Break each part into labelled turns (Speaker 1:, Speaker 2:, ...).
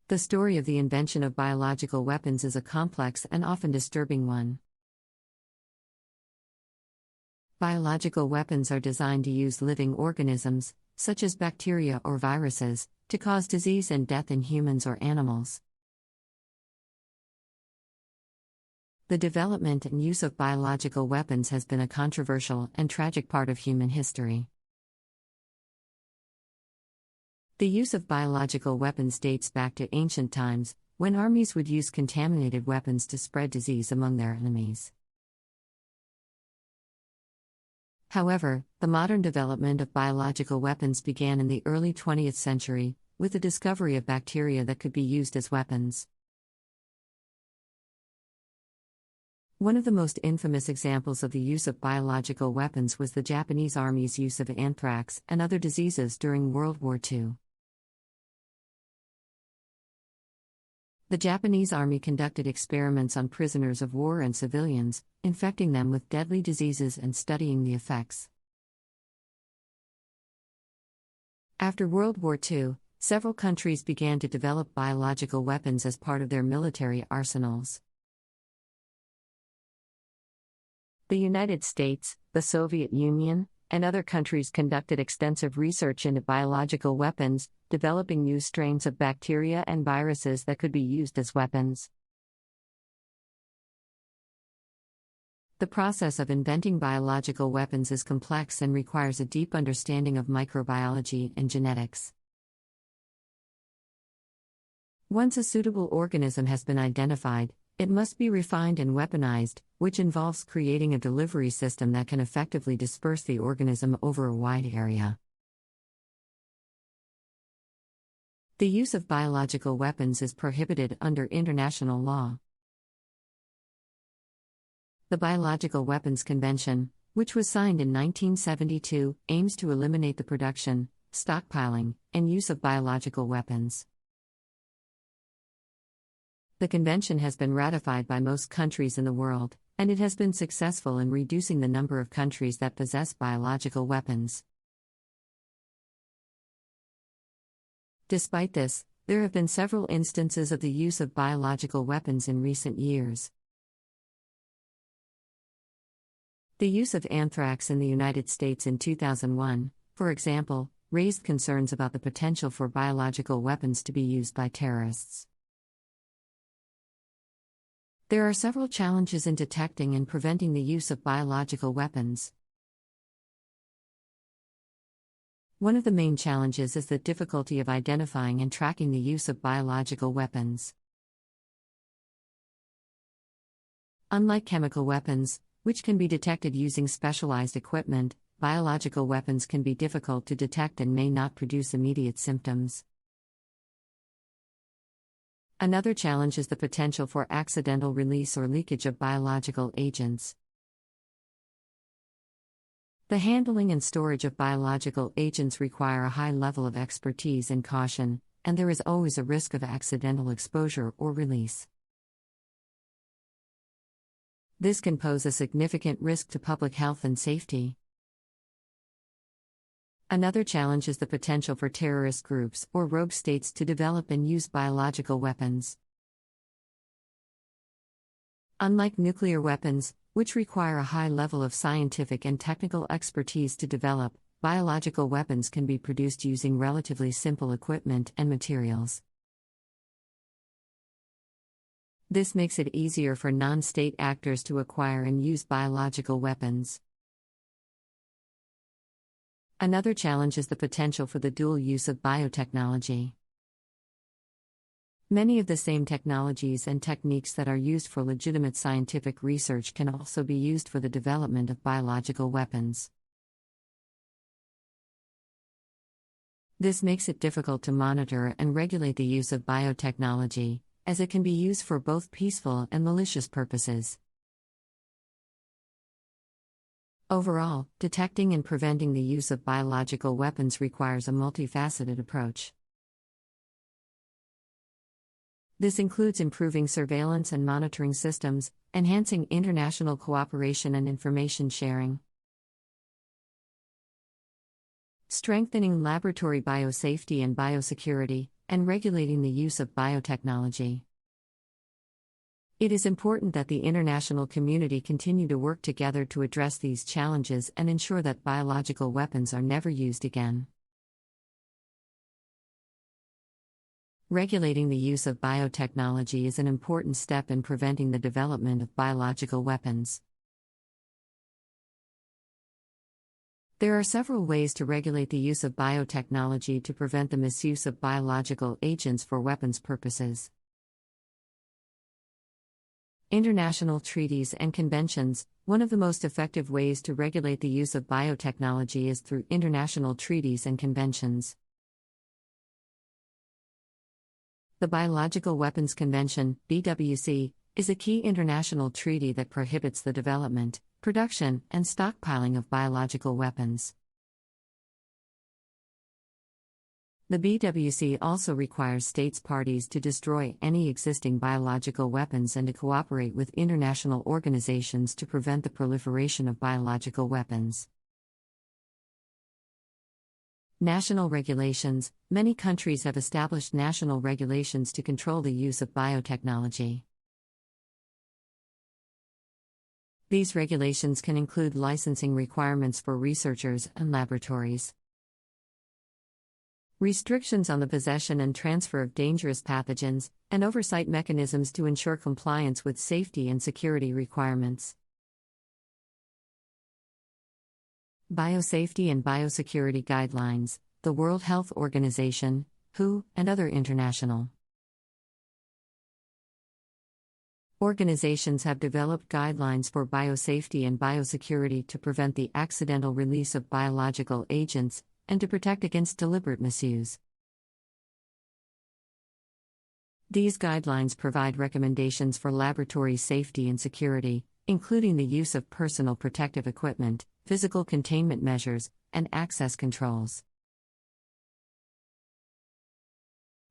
Speaker 1: The story of the invention of biological weapons is a complex and often disturbing one. Biological weapons are designed to use living organisms, such as bacteria or viruses, to cause disease and death in humans or animals. The development and use of biological weapons has been a controversial and tragic part of human history. The use of biological weapons dates back to ancient times, when armies would use contaminated weapons to spread disease among their enemies. However, the modern development of biological weapons began in the early 20th century, with the discovery of bacteria that could be used as weapons. One of the most infamous examples of the use of biological weapons was the Japanese Army's use of anthrax and other diseases during World War II. The Japanese Army conducted experiments on prisoners of war and civilians, infecting them with deadly diseases and studying the effects. After World War II, several countries began to develop biological weapons as part of their military arsenals. The United States, the Soviet Union, and other countries conducted extensive research into biological weapons, developing new strains of bacteria and viruses that could be used as weapons. The process of inventing biological weapons is complex and requires a deep understanding of microbiology and genetics. Once a suitable organism has been identified, it must be refined and weaponized, which involves creating a delivery system that can effectively disperse the organism over a wide area. The use of biological weapons is prohibited under international law. The Biological Weapons Convention, which was signed in 1972, aims to eliminate the production, stockpiling, and use of biological weapons. The convention has been ratified by most countries in the world, and it has been successful in reducing the number of countries that possess biological weapons. Despite this, there have been several instances of the use of biological weapons in recent years. The use of anthrax in the United States in 2001, for example, raised concerns about the potential for biological weapons to be used by terrorists. There are several challenges in detecting and preventing the use of biological weapons. One of the main challenges is the difficulty of identifying and tracking the use of biological weapons. Unlike chemical weapons, which can be detected using specialized equipment, biological weapons can be difficult to detect and may not produce immediate symptoms. Another challenge is the potential for accidental release or leakage of biological agents. The handling and storage of biological agents require a high level of expertise and caution, and there is always a risk of accidental exposure or release. This can pose a significant risk to public health and safety. Another challenge is the potential for terrorist groups or rogue states to develop and use biological weapons. Unlike nuclear weapons, which require a high level of scientific and technical expertise to develop, biological weapons can be produced using relatively simple equipment and materials. This makes it easier for non-state actors to acquire and use biological weapons. Another challenge is the potential for the dual use of biotechnology. Many of the same technologies and techniques that are used for legitimate scientific research can also be used for the development of biological weapons. This makes it difficult to monitor and regulate the use of biotechnology, as it can be used for both peaceful and malicious purposes. Overall, detecting and preventing the use of biological weapons requires a multifaceted approach. This includes improving surveillance and monitoring systems, enhancing international cooperation and information sharing, strengthening laboratory biosafety and biosecurity, and regulating the use of biotechnology. It is important that the international community continue to work together to address these challenges and ensure that biological weapons are never used again. Regulating the use of biotechnology is an important step in preventing the development of biological weapons. There are several ways to regulate the use of biotechnology to prevent the misuse of biological agents for weapons purposes. International treaties and conventions. One of the most effective ways to regulate the use of biotechnology is through international treaties and conventions. The Biological Weapons Convention, BWC, is a key international treaty that prohibits the development, production, and stockpiling of biological weapons. The BWC also requires states parties to destroy any existing biological weapons and to cooperate with international organizations to prevent the proliferation of biological weapons. National regulations. Many countries have established national regulations to control the use of biotechnology. These regulations can include licensing requirements for researchers and laboratories, restrictions on the possession and transfer of dangerous pathogens, and oversight mechanisms to ensure compliance with safety and security requirements. Biosafety and biosecurity guidelines. The World Health Organization, WHO, and other international organizations have developed guidelines for biosafety and biosecurity to prevent the accidental release of biological agents and to protect against deliberate misuse. These guidelines provide recommendations for laboratory safety and security, including the use of personal protective equipment, physical containment measures, and access controls.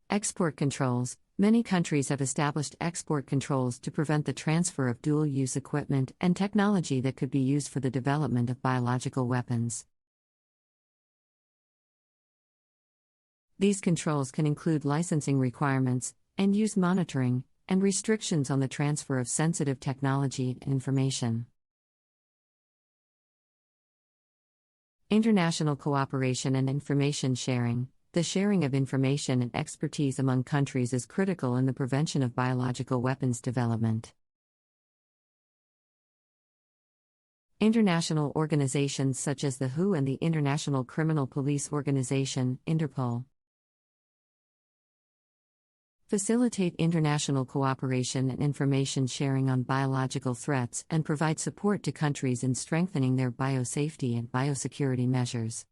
Speaker 1: Export controls. Many countries have established export controls to prevent the transfer of dual-use equipment and technology that could be used for the development of biological weapons. These controls can include licensing requirements, end-use monitoring, and restrictions on the transfer of sensitive technology and information. International cooperation and information sharing. The sharing of information and expertise among countries is critical in the prevention of biological weapons development. International organizations such as the WHO and the International Criminal Police Organization, Interpol, facilitate international cooperation and information sharing on biological threats and provide support to countries in strengthening their biosafety and biosecurity measures.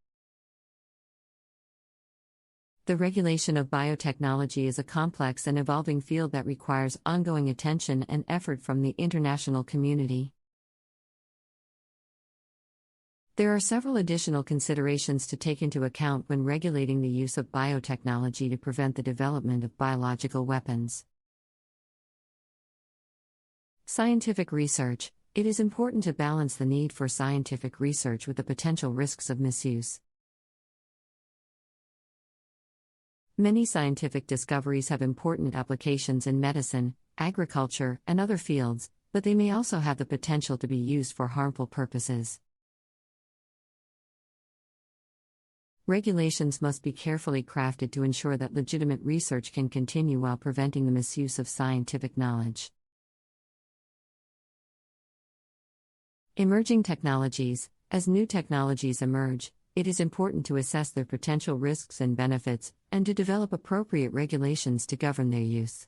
Speaker 1: The regulation of biotechnology is a complex and evolving field that requires ongoing attention and effort from the international community. There are several additional considerations to take into account when regulating the use of biotechnology to prevent the development of biological weapons. Scientific research. It is important to balance the need for scientific research with the potential risks of misuse. Many scientific discoveries have important applications in medicine, agriculture, and other fields, but they may also have the potential to be used for harmful purposes. Regulations must be carefully crafted to ensure that legitimate research can continue while preventing the misuse of scientific knowledge. Emerging technologies. As new technologies emerge, it is important to assess their potential risks and benefits, and to develop appropriate regulations to govern their use.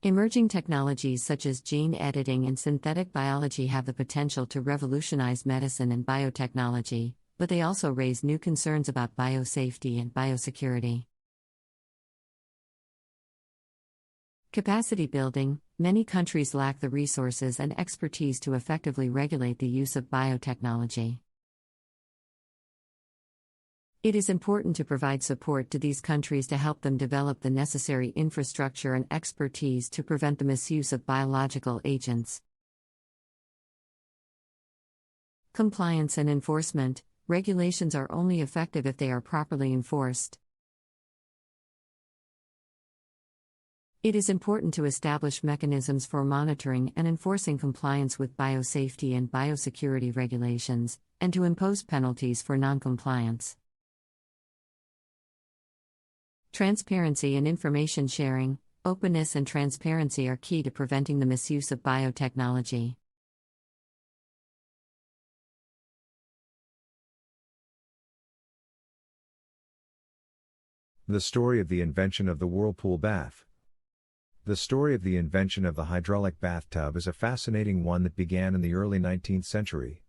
Speaker 1: Emerging technologies such as gene editing and synthetic biology have the potential to revolutionize medicine and biotechnology, but they also raise new concerns about biosafety and biosecurity. Capacity building. Many countries lack the resources and expertise to effectively regulate the use of biotechnology. It is important to provide support to these countries to help them develop the necessary infrastructure and expertise to prevent the misuse of biological agents. Compliance and enforcement. Regulations are only effective if they are properly enforced. It is important to establish mechanisms for monitoring and enforcing compliance with biosafety and biosecurity regulations, and to impose penalties for noncompliance. Transparency and information sharing, openness and transparency are key to preventing the misuse of biotechnology.
Speaker 2: The story of the invention of the whirlpool bath. The story of the invention of the hydraulic bathtub is a fascinating one that began in the early 19th century.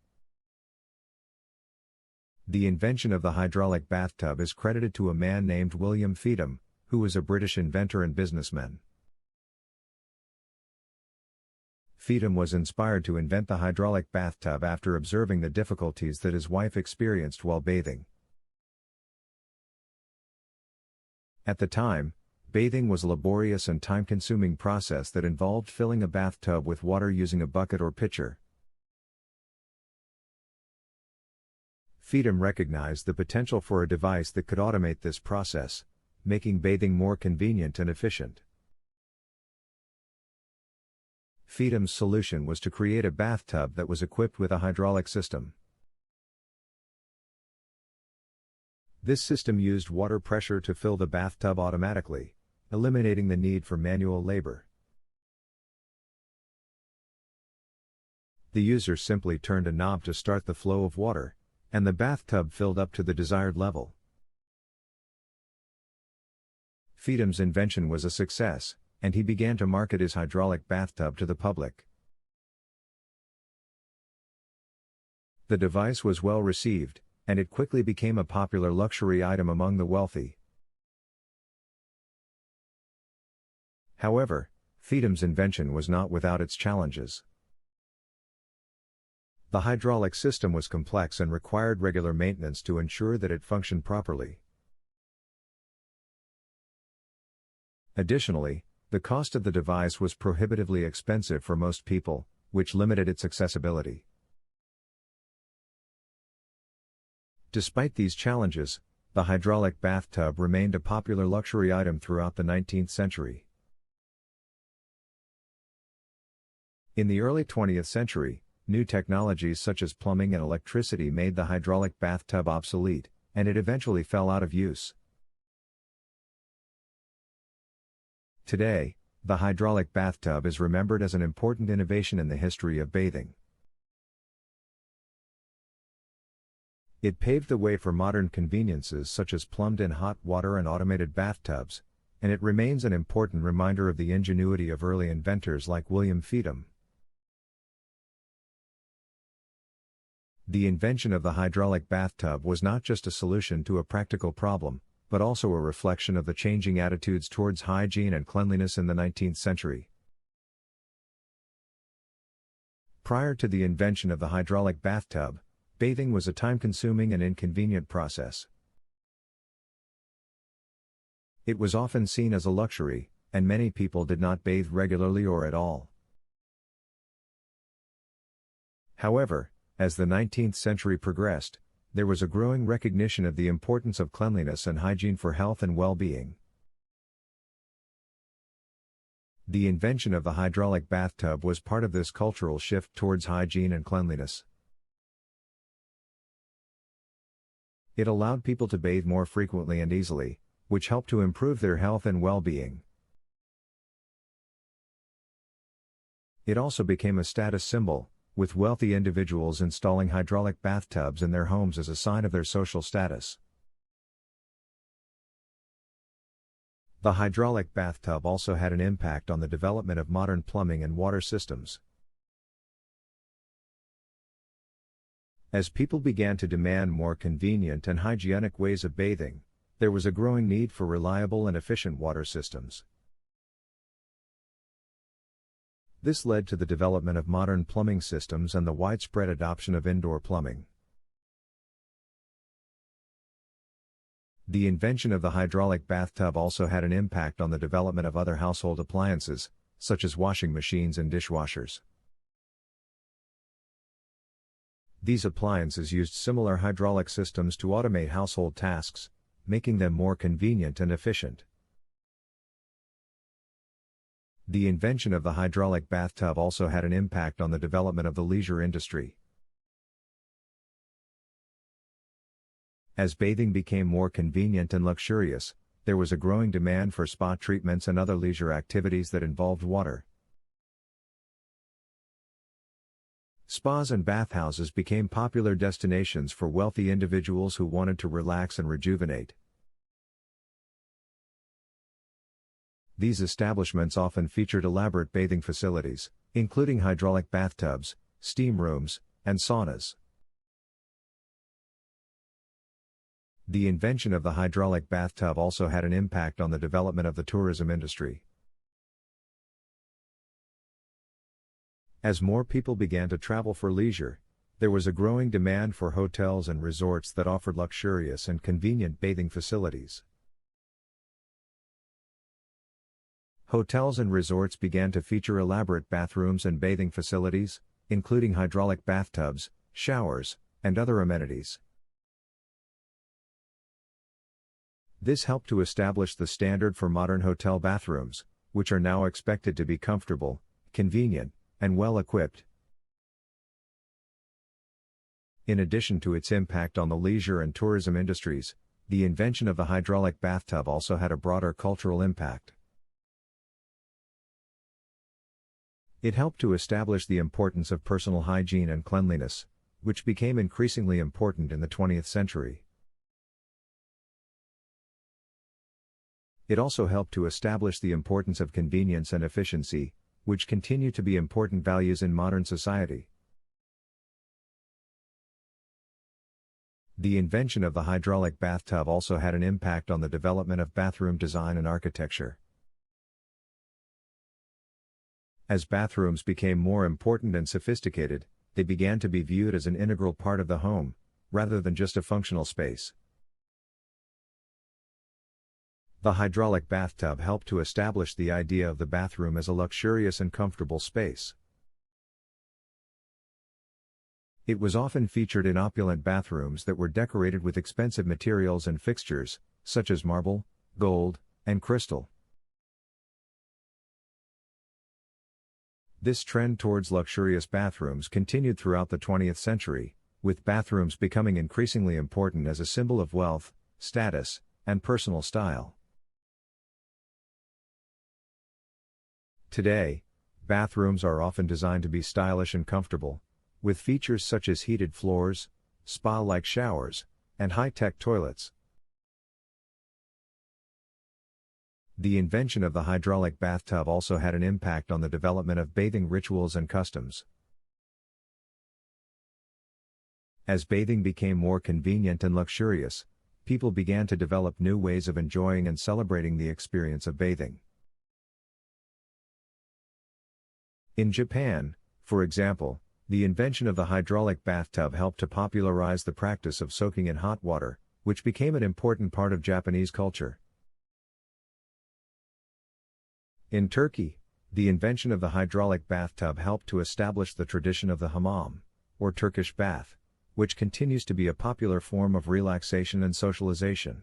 Speaker 2: The invention of the hydraulic bathtub is credited to a man named William Feetham, who was a British inventor and businessman. Feetham was inspired to invent the hydraulic bathtub after observing the difficulties that his wife experienced while bathing. At the time, bathing was a laborious and time-consuming process that involved filling a bathtub with water using a bucket or pitcher. Feetham recognized the potential for a device that could automate this process, making bathing more convenient and efficient. Feetham's solution was to create a bathtub that was equipped with a hydraulic system. This system used water pressure to fill the bathtub automatically, eliminating the need for manual labor. The user simply turned a knob to start the flow of water, and the bathtub filled up to the desired level. Feetham's invention was a success, and he began to market his hydraulic bathtub to the public. The device was well received, and it quickly became a popular luxury item among the wealthy. However, Feetham's invention was not without its challenges. The hydraulic system was complex and required regular maintenance to ensure that it functioned properly. Additionally, the cost of the device was prohibitively expensive for most people, which limited its accessibility. Despite these challenges, the hydraulic bathtub remained a popular luxury item throughout the 19th century. In the early 20th century, new technologies such as plumbing and electricity made the hydraulic bathtub obsolete, and it eventually fell out of use. Today, the hydraulic bathtub is remembered as an important innovation in the history of bathing. It paved the way for modern conveniences such as plumbed-in hot water and automated bathtubs, and it remains an important reminder of the ingenuity of early inventors like William Feetham. The invention of the hydraulic bathtub was not just a solution to a practical problem, but also a reflection of the changing attitudes towards hygiene and cleanliness in the 19th century. Prior to the invention of the hydraulic bathtub, bathing was a time-consuming and inconvenient process. It was often seen as a luxury, and many people did not bathe regularly or at all. However, as the 19th century progressed, there was a growing recognition of the importance of cleanliness and hygiene for health and well-being. The invention of the hydraulic bathtub was part of this cultural shift towards hygiene and cleanliness. It allowed people to bathe more frequently and easily, which helped to improve their health and well-being. It also became a status symbol, with wealthy individuals installing hydraulic bathtubs in their homes as a sign of their social status. The hydraulic bathtub also had an impact on the development of modern plumbing and water systems. As people began to demand more convenient and hygienic ways of bathing, there was a growing need for reliable and efficient water systems. This led to the development of modern plumbing systems and the widespread adoption of indoor plumbing. The invention of the hydraulic bathtub also had an impact on the development of other household appliances, such as washing machines and dishwashers. These appliances used similar hydraulic systems to automate household tasks, making them more convenient and efficient. The invention of the hydraulic bathtub also had an impact on the development of the leisure industry. As bathing became more convenient and luxurious, there was a growing demand for spa treatments and other leisure activities that involved water. Spas and bathhouses became popular destinations for wealthy individuals who wanted to relax and rejuvenate. These establishments often featured elaborate bathing facilities, including hydraulic bathtubs, steam rooms, and saunas. The invention of the hydraulic bathtub also had an impact on the development of the tourism industry. As more people began to travel for leisure, there was a growing demand for hotels and resorts that offered luxurious and convenient bathing facilities. Hotels and resorts began to feature elaborate bathrooms and bathing facilities, including hydraulic bathtubs, showers, and other amenities. This helped to establish the standard for modern hotel bathrooms, which are now expected to be comfortable, convenient, and well equipped. In addition to its impact on the leisure and tourism industries, the invention of the hydraulic bathtub also had a broader cultural impact. It helped to establish the importance of personal hygiene and cleanliness, which became increasingly important in the 20th century. It also helped to establish the importance of convenience and efficiency, which continue to be important values in modern society. The invention of the hydraulic bathtub also had an impact on the development of bathroom design and architecture. As bathrooms became more important and sophisticated, they began to be viewed as an integral part of the home, rather than just a functional space. The hydraulic bathtub helped to establish the idea of the bathroom as a luxurious and comfortable space. It was often featured in opulent bathrooms that were decorated with expensive materials and fixtures, such as marble, gold, and crystal. This trend towards luxurious bathrooms continued throughout the 20th century, with bathrooms becoming increasingly important as a symbol of wealth, status, and personal style. Today, bathrooms are often designed to be stylish and comfortable, with features such as heated floors, spa-like showers, and high-tech toilets. The invention of the hydraulic bathtub also had an impact on the development of bathing rituals and customs. As bathing became more convenient and luxurious, people began to develop new ways of enjoying and celebrating the experience of bathing. In Japan, for example, the invention of the hydraulic bathtub helped to popularize the practice of soaking in hot water, which became an important part of Japanese culture. In Turkey, the invention of the hydraulic bathtub helped to establish the tradition of the hammam, or Turkish bath, which continues to be a popular form of relaxation and socialization.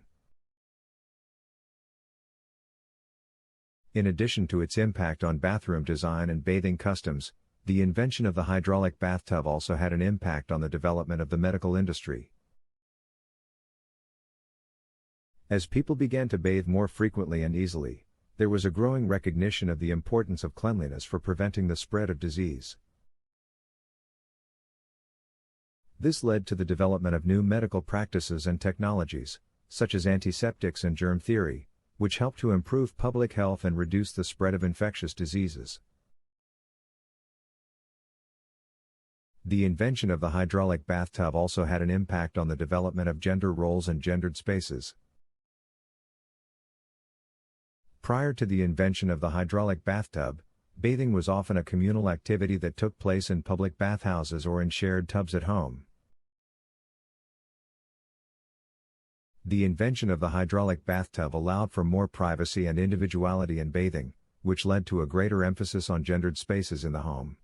Speaker 2: In addition to its impact on bathroom design and bathing customs, the invention of the hydraulic bathtub also had an impact on the development of the medical industry. As people began to bathe more frequently and easily, there was a growing recognition of the importance of cleanliness for preventing the spread of disease. This led to the development of new medical practices and technologies, such as antiseptics and germ theory, which helped to improve public health and reduce the spread of infectious diseases. The invention of the hydraulic bathtub also had an impact on the development of gender roles and gendered spaces. Prior to the invention of the hydraulic bathtub, bathing was often a communal activity that took place in public bathhouses or in shared tubs at home. The invention of the hydraulic bathtub allowed for more privacy and individuality in bathing, which led to a greater emphasis on gendered spaces in the home.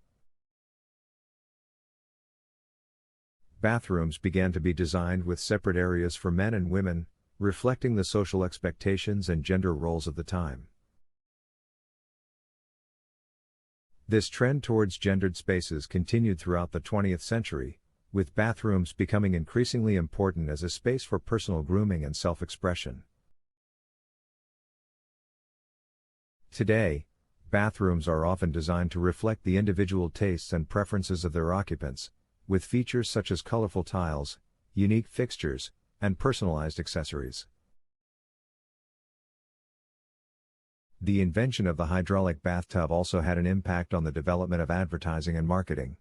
Speaker 2: Bathrooms began to be designed with separate areas for men and women, reflecting the social expectations and gender roles of the time. This trend towards gendered spaces continued throughout the 20th century, with bathrooms becoming increasingly important as a space for personal grooming and self-expression. Today, bathrooms are often designed to reflect the individual tastes and preferences of their occupants, with features such as colorful tiles, unique fixtures, and personalized accessories. The invention of the hydraulic bathtub also had an impact on the development of advertising and marketing.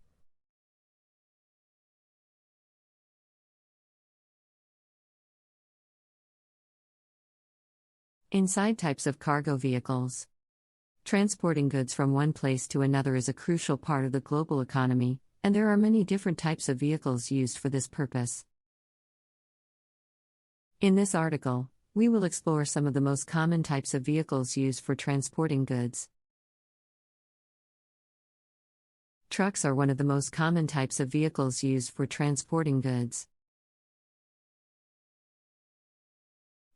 Speaker 1: Inside types of cargo vehicles. Transporting goods from one place to another is a crucial part of the global economy, and there are many different types of vehicles used for this purpose. In this article, we will explore some of the most common types of vehicles used for transporting goods. Trucks are one of the most common types of vehicles used for transporting goods.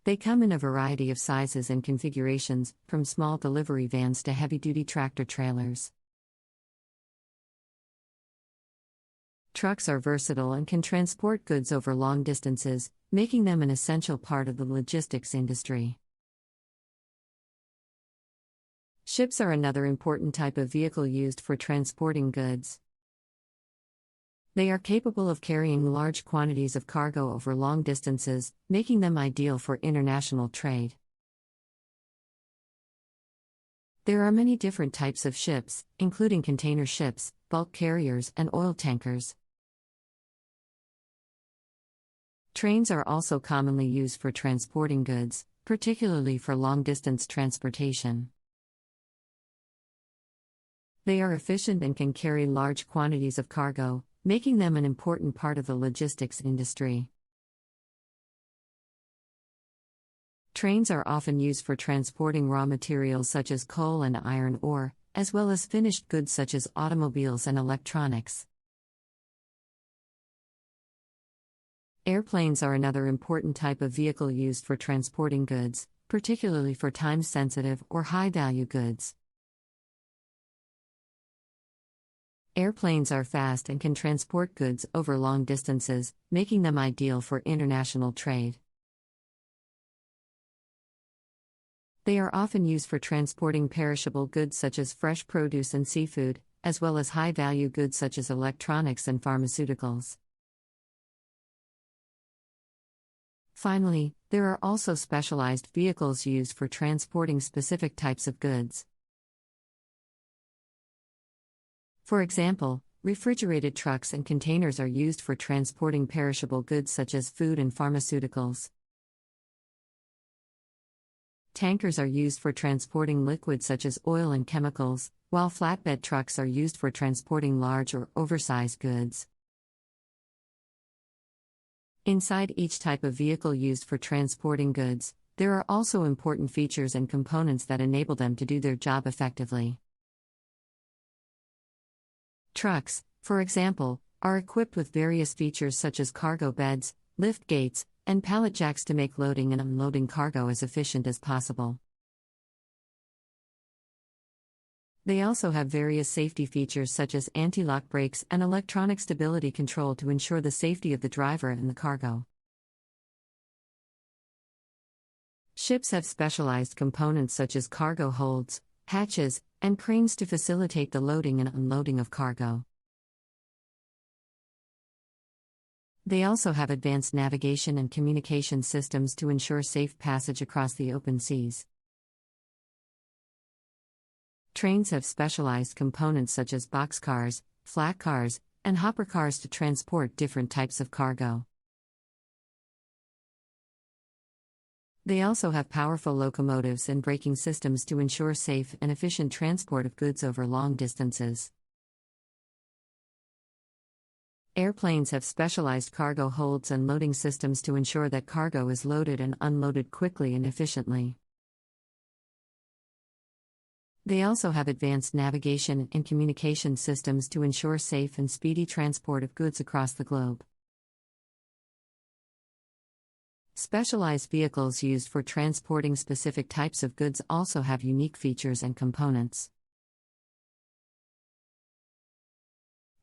Speaker 1: They come in a variety of sizes and configurations, from small delivery vans to heavy-duty tractor-trailers. Trucks are versatile and can transport goods over long distances, making them an essential part of the logistics industry. Ships are another important type of vehicle used for transporting goods. They are capable of carrying large quantities of cargo over long distances, making them ideal for international trade. There are many different types of ships, including container ships, bulk carriers, and oil tankers. Trains are also commonly used for transporting goods, particularly for long-distance transportation. They are efficient and can carry large quantities of cargo, making them an important part of the logistics industry. Trains are often used for transporting raw materials such as coal and iron ore, as well as finished goods such as automobiles and electronics. Airplanes are another important type of vehicle used for transporting goods, particularly for time-sensitive or high-value goods. Airplanes are fast and can transport goods over long distances, making them ideal for international trade. They are often used for transporting perishable goods such as fresh produce and seafood, as well as high-value goods such as electronics and pharmaceuticals. Finally, there are also specialized vehicles used for transporting specific types of goods. For example, refrigerated trucks and containers are used for transporting perishable goods such as food and pharmaceuticals. Tankers are used for transporting liquids such as oil and chemicals, while flatbed trucks are used for transporting large or oversized goods. Inside each type of vehicle used for transporting goods, there are also important features and components that enable them to do their job effectively. Trucks, for example, are equipped with various features such as cargo beds, lift gates, and pallet jacks to make loading and unloading cargo as efficient as possible. They also have various safety features such as anti-lock brakes and electronic stability control to ensure the safety of the driver and the cargo. Ships have specialized components such as cargo holds, hatches, and cranes to facilitate the loading and unloading of cargo. They also have advanced navigation and communication systems to ensure safe passage across the open seas. Trains have specialized components such as boxcars, flat cars, and hopper cars to transport different types of cargo. They also have powerful locomotives and braking systems to ensure safe and efficient transport of goods over long distances. Airplanes have specialized cargo holds and loading systems to ensure that cargo is loaded and unloaded quickly and efficiently. They also have advanced navigation and communication systems to ensure safe and speedy transport of goods across the globe. Specialized vehicles used for transporting specific types of goods also have unique features and components.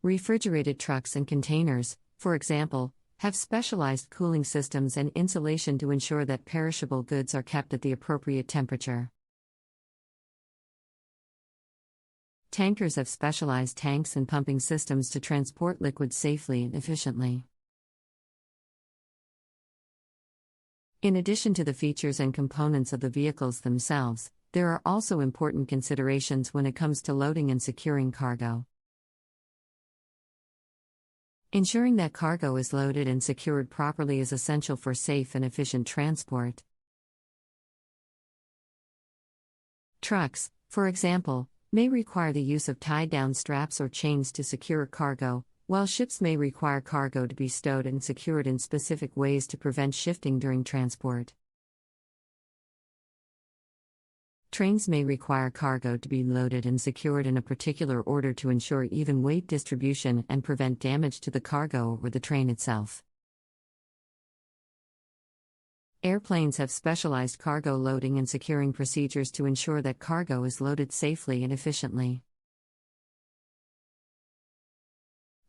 Speaker 1: Refrigerated trucks and containers, for example, have specialized cooling systems and insulation to ensure that perishable goods are kept at the appropriate temperature. Tankers have specialized tanks and pumping systems to transport liquids safely and efficiently. In addition to the features and components of the vehicles themselves, there are also important considerations when it comes to loading and securing cargo. Ensuring that cargo is loaded and secured properly is essential for safe and efficient transport. Trucks, for example, may require the use of tied-down straps or chains to secure cargo, while ships may require cargo to be stowed and secured in specific ways to prevent shifting during transport. Trains may require cargo to be loaded and secured in a particular order to ensure even weight distribution and prevent damage to the cargo or the train itself. Airplanes have specialized cargo loading and securing procedures to ensure that cargo is loaded safely and efficiently.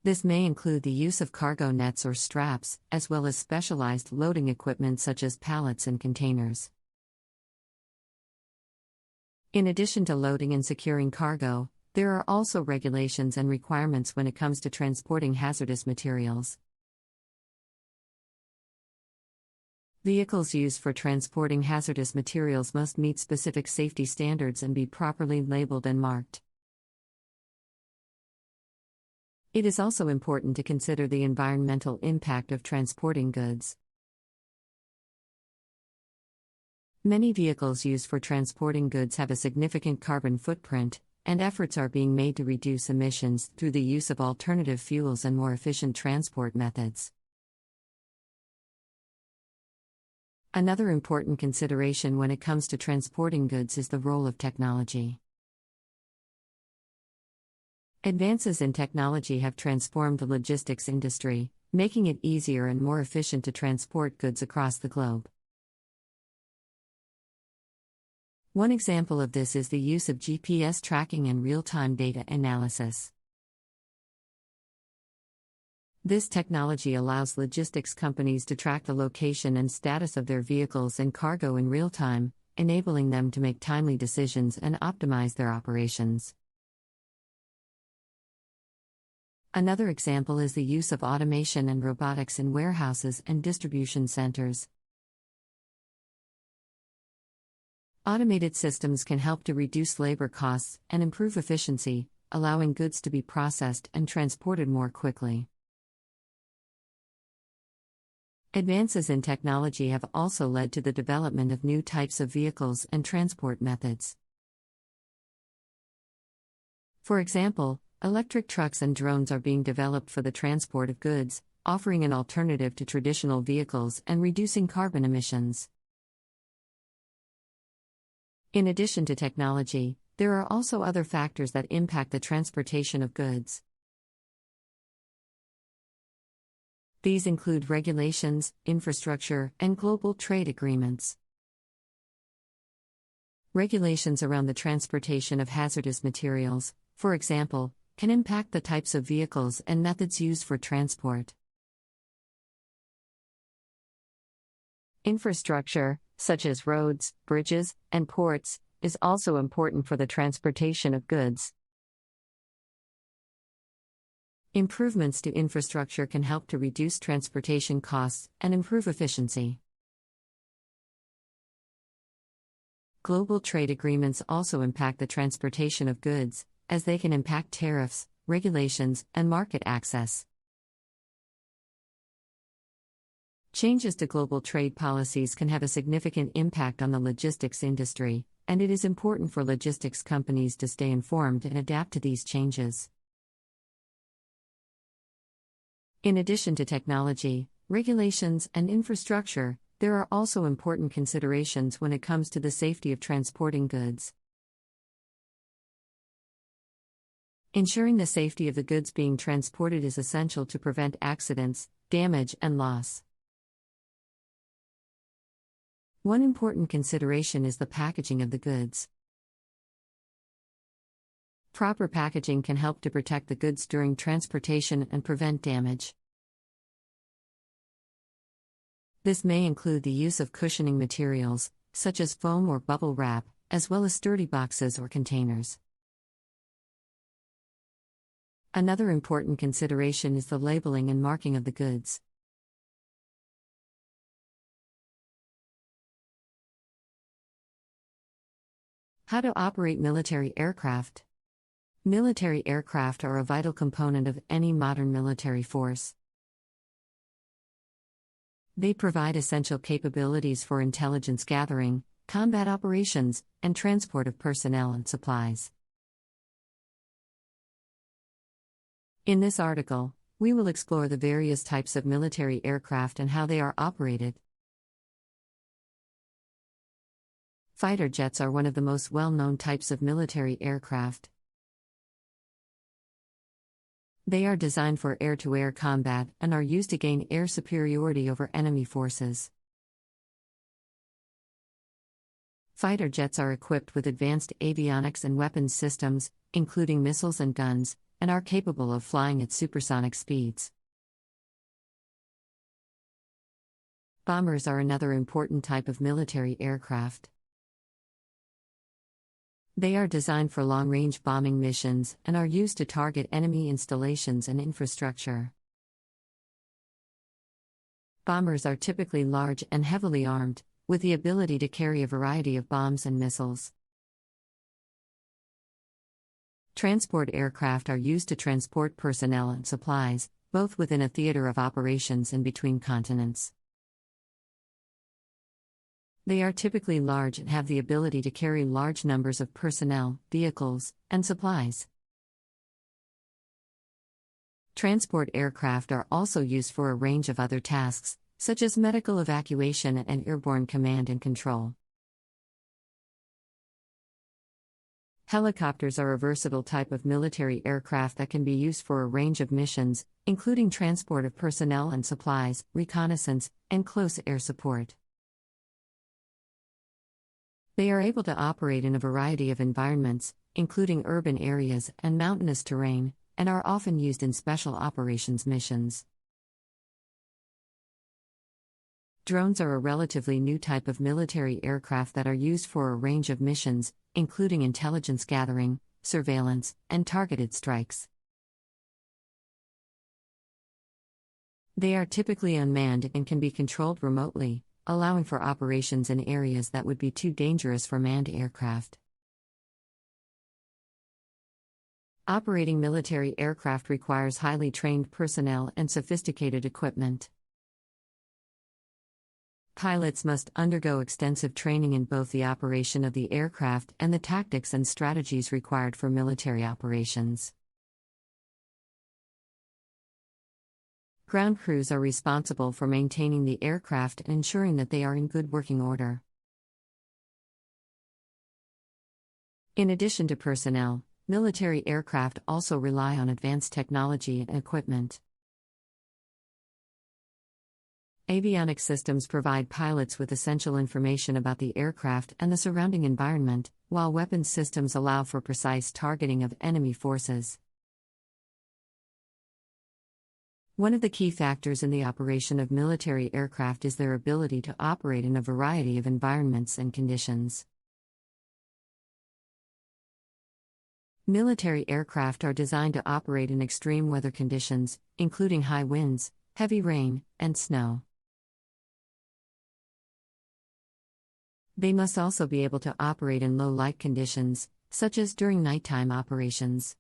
Speaker 1: This may include the use of cargo nets or straps, as well as specialized loading equipment such as pallets and containers. In addition to loading and securing cargo, there are also regulations and requirements when it comes to transporting hazardous materials. Vehicles used for transporting hazardous materials must meet specific safety standards and be properly labeled and marked. It is also important to consider the environmental impact of transporting goods. Many vehicles used for transporting goods have a significant carbon footprint, and efforts are being made to reduce emissions through the use of alternative fuels and more efficient transport methods. Another important consideration when it comes to transporting goods is the role of technology. Advances in technology have transformed the logistics industry, making it easier and more efficient to transport goods across the globe. One example of this is the use of GPS tracking and real-time data analysis. This technology allows logistics companies to track the location and status of their vehicles and cargo in real time, enabling them to make timely decisions and optimize their operations. Another example is the use of automation and robotics in warehouses and distribution centers. Automated systems can help to reduce labor costs and improve efficiency, allowing goods to be processed and transported more quickly. Advances in technology have also led to the development of new types of vehicles and transport methods. For example, electric trucks and drones are being developed for the transport of goods, offering an alternative to traditional vehicles and reducing carbon emissions. In addition to technology, there are also other factors that impact the transportation of goods. These include regulations, infrastructure, and global trade agreements. Regulations around the transportation of hazardous materials, for example, can impact the types of vehicles and methods used for transport. Infrastructure, such as roads, bridges, and ports, is also important for the transportation of goods. Improvements to infrastructure can help to reduce transportation costs and improve efficiency. Global trade agreements also impact the transportation of goods, as they can impact tariffs, regulations, and market access. Changes to global trade policies can have a significant impact on the logistics industry, and it is important for logistics companies to stay informed and adapt to these changes. In addition to technology, regulations, and infrastructure, there are also important considerations when it comes to the safety of transporting goods. Ensuring the safety of the goods being transported is essential to prevent accidents, damage, and loss. One important consideration is the packaging of the goods. Proper packaging can help to protect the goods during transportation and prevent damage. This may include the use of cushioning materials, such as foam or bubble wrap, as well as sturdy boxes or containers. Another important consideration is the labeling and marking of the goods. How to operate military aircraft. Military aircraft are a vital component of any modern military force. They provide essential capabilities for intelligence gathering, combat operations, and transport of personnel and supplies. In this article, we will explore the various types of military aircraft and how they are operated. Fighter jets are one of the most well-known types of military aircraft. They are designed for air-to-air combat and are used to gain air superiority over enemy forces. Fighter jets are equipped with advanced avionics and weapons systems, including missiles and guns, and are capable of flying at supersonic speeds. Bombers are another important type of military aircraft. They are designed for long-range bombing missions and are used to target enemy installations and infrastructure. Bombers are typically large and heavily armed, with the ability to carry a variety of bombs and missiles. Transport aircraft are used to transport personnel and supplies, both within a theater of operations and between continents. They are typically large and have the ability to carry large numbers of personnel, vehicles, and supplies. Transport aircraft are also used for a range of other tasks, such as medical evacuation and airborne command and control. Helicopters are a versatile type of military aircraft that can be used for a range of missions, including transport of personnel and supplies, reconnaissance, and close air support. They are able to operate in a variety of environments, including urban areas and mountainous terrain, and are often used in special operations missions. Drones are a relatively new type of military aircraft that are used for a range of missions, including intelligence gathering, surveillance, and targeted strikes. They are typically unmanned and can be controlled remotely, allowing for operations in areas that would be too dangerous for manned aircraft. Operating military aircraft requires highly trained personnel and sophisticated equipment. Pilots must undergo extensive training in both the operation of the aircraft and the tactics and strategies required for military operations. Ground crews are responsible for maintaining the aircraft and ensuring that they are in good working order. In addition to personnel, military aircraft also rely on advanced technology and equipment. Avionics systems provide pilots with essential information about the aircraft and the surrounding environment, while weapons systems allow for precise targeting of enemy forces. One of the key factors in the operation of military aircraft is their ability to operate in a variety of environments and conditions. Military aircraft are designed to operate in extreme weather conditions, including high winds, heavy rain, and snow. They must also be able to operate in low light conditions, such as during nighttime operations.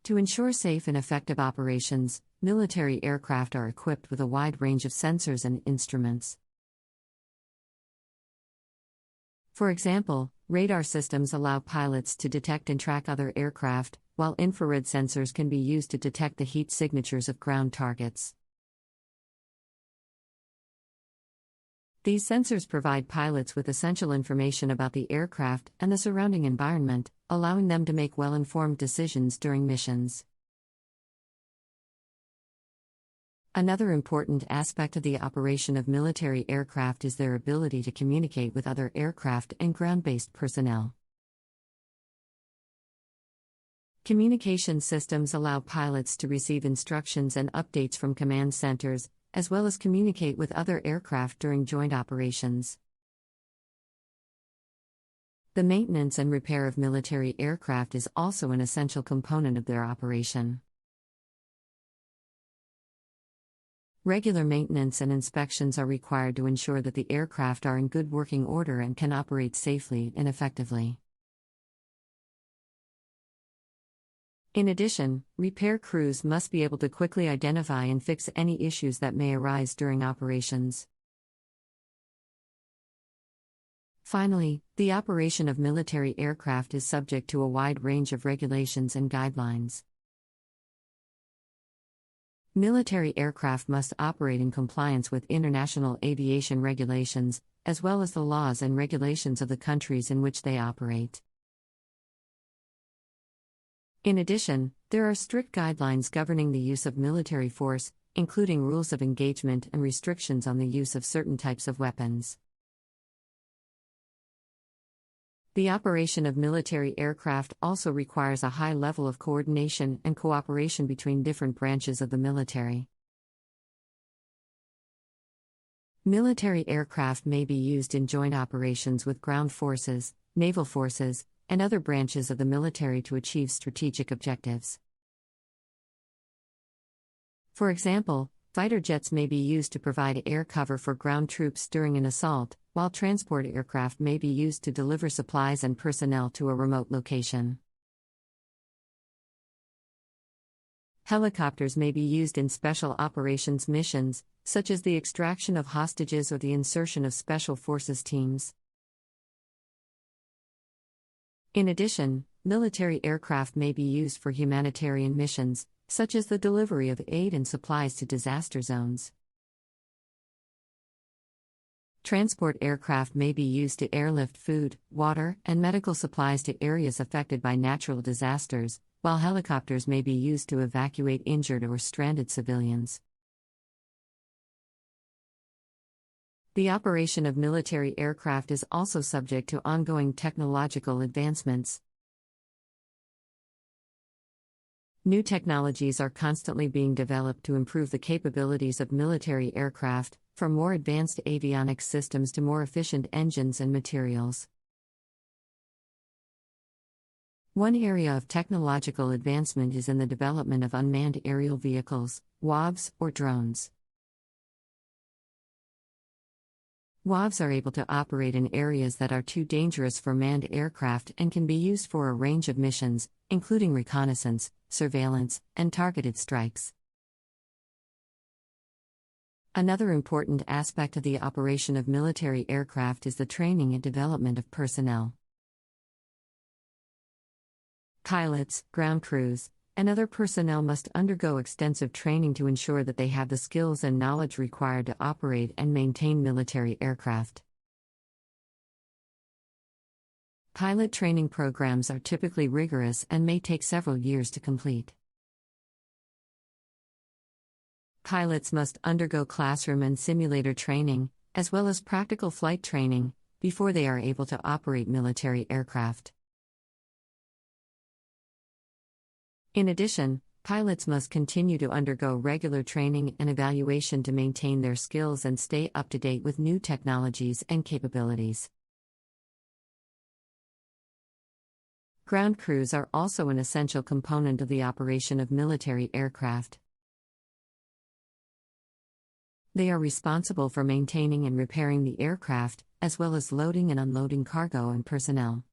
Speaker 1: To ensure safe and effective operations, military aircraft are equipped with a wide range of sensors and instruments. For example, radar systems allow pilots to detect and track other aircraft, while infrared sensors can be used to detect the heat signatures of ground targets. These sensors provide pilots with essential information about the aircraft and the surrounding environment, allowing them to make well-informed decisions during missions. Another important aspect of the operation of military aircraft is their ability to communicate with other aircraft and ground-based personnel. Communication systems allow pilots to receive instructions and updates from command centers, as well as communicate with other aircraft during joint operations. The maintenance and repair of military aircraft is also an essential component of their operation. Regular maintenance and inspections are required to ensure that the aircraft are in good working order and can operate safely and effectively. In addition, repair crews must be able to quickly identify and fix any issues that may arise during operations. Finally, the operation of military aircraft is subject to a wide range of regulations and guidelines. Military aircraft must operate in compliance with international aviation regulations, as well as the laws and regulations of the countries in which they operate. In addition, there are strict guidelines governing the use of military force, including rules of engagement and restrictions on the use of certain types of weapons. The operation of military aircraft also requires a high level of coordination and cooperation between different branches of the military. Military aircraft may be used in joint operations with ground forces, naval forces, and other branches of the military to achieve strategic objectives. For example, fighter jets may be used to provide air cover for ground troops during an assault, while transport aircraft may be used to deliver supplies and personnel to a remote location. Helicopters may be used in special operations missions, such as the extraction of hostages or the insertion of special forces teams. In addition, military aircraft may be used for humanitarian missions, such as the delivery of aid and supplies to disaster zones. Transport aircraft may be used to airlift food, water, and medical supplies to areas affected by natural disasters, while helicopters may be used to evacuate injured or stranded civilians. The operation of military aircraft is also subject to ongoing technological advancements. New technologies are constantly being developed to improve the capabilities of military aircraft, from more advanced avionics systems to more efficient engines and materials. One area of technological advancement is in the development of unmanned aerial vehicles, UAVs, or drones. UAVs are able to operate in areas that are too dangerous for manned aircraft and can be used for a range of missions, including reconnaissance, surveillance, and targeted strikes. Another important aspect of the operation of military aircraft is the training and development of personnel. Pilots, ground crews, and other personnel must undergo extensive training to ensure that they have the skills and knowledge required to operate and maintain military aircraft. Pilot training programs are typically rigorous and may take several years to complete. Pilots must undergo classroom and simulator training, as well as practical flight training, before they are able to operate military aircraft. In addition, pilots must continue to undergo regular training and evaluation to maintain their skills and stay up to date with new technologies and capabilities. Ground crews are also an essential component of the operation of military aircraft. They are responsible for maintaining and repairing the aircraft, as well as loading and unloading cargo and personnel.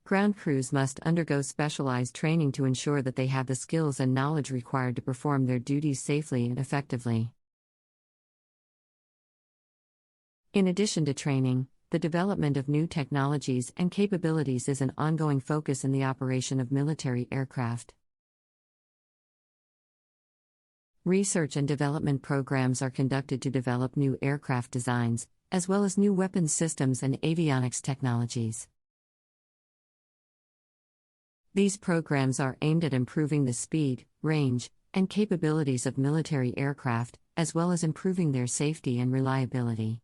Speaker 1: Ground crews must undergo specialized training to ensure that they have the skills and knowledge required to perform their duties safely and effectively. In addition to training, the development of new technologies and capabilities is an ongoing focus in the operation of military aircraft. Research and development programs are conducted to develop new aircraft designs, as well as new weapons systems and avionics technologies. These programs are aimed at improving the speed, range, and capabilities of military aircraft, as well as improving their safety and reliability.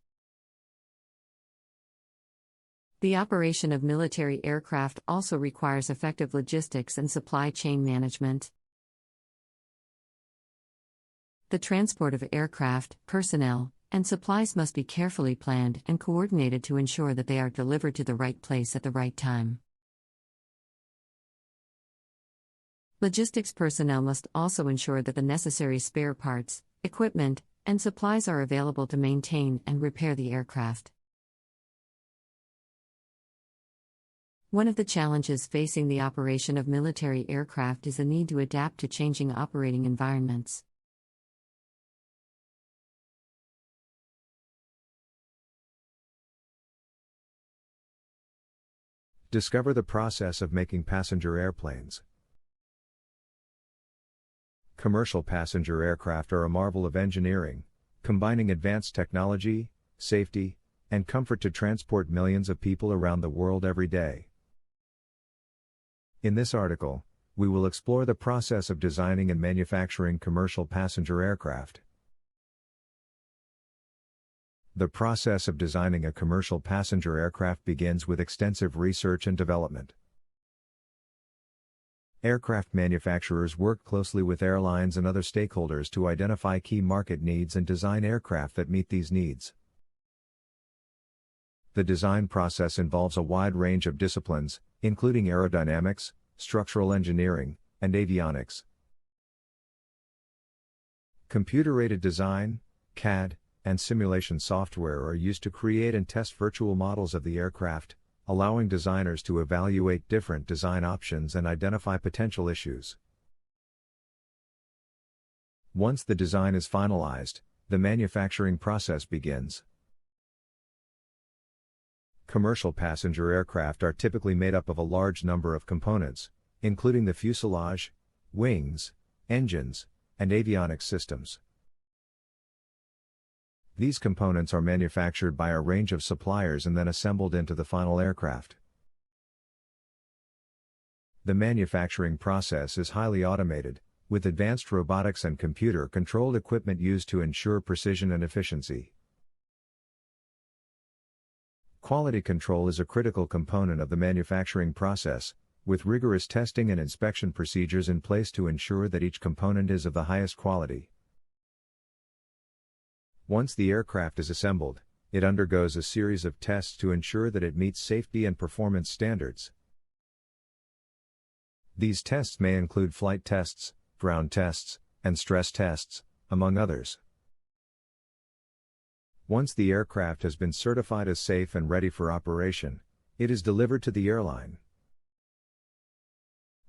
Speaker 1: The operation of military aircraft also requires effective logistics and supply chain management. The transport of aircraft, personnel, and supplies must be carefully planned and coordinated to ensure that they are delivered to the right place at the right time. Logistics personnel must also ensure that the necessary spare parts, equipment, and supplies are available to maintain and repair the aircraft. One of the challenges facing the operation of military aircraft is the need to adapt to changing operating environments.
Speaker 2: Discover the process of making passenger airplanes. Commercial passenger aircraft are a marvel of engineering, combining advanced technology, safety, and comfort to transport millions of people around the world every day. In this article, we will explore the process of designing and manufacturing commercial passenger aircraft. The process of designing a commercial passenger aircraft begins with extensive research and development. Aircraft manufacturers work closely with airlines and other stakeholders to identify key market needs and design aircraft that meet these needs. The design process involves a wide range of disciplines, including aerodynamics, structural engineering, and avionics. Computer-aided design, CAD, and simulation software are used to create and test virtual models of the aircraft, allowing designers to evaluate different design options and identify potential issues. Once the design is finalized, the manufacturing process begins. Commercial passenger aircraft are typically made up of a large number of components, including the fuselage, wings, engines, and avionics systems. These components are manufactured by a range of suppliers and then assembled into the final aircraft. The manufacturing process is highly automated, with advanced robotics and computer-controlled equipment used to ensure precision and efficiency. Quality control is a critical component of the manufacturing process, with rigorous testing and inspection procedures in place to ensure that each component is of the highest quality. Once the aircraft is assembled, it undergoes a series of tests to ensure that it meets safety and performance standards. These tests may include flight tests, ground tests, and stress tests, among others. Once the aircraft has been certified as safe and ready for operation, it is delivered to the airline.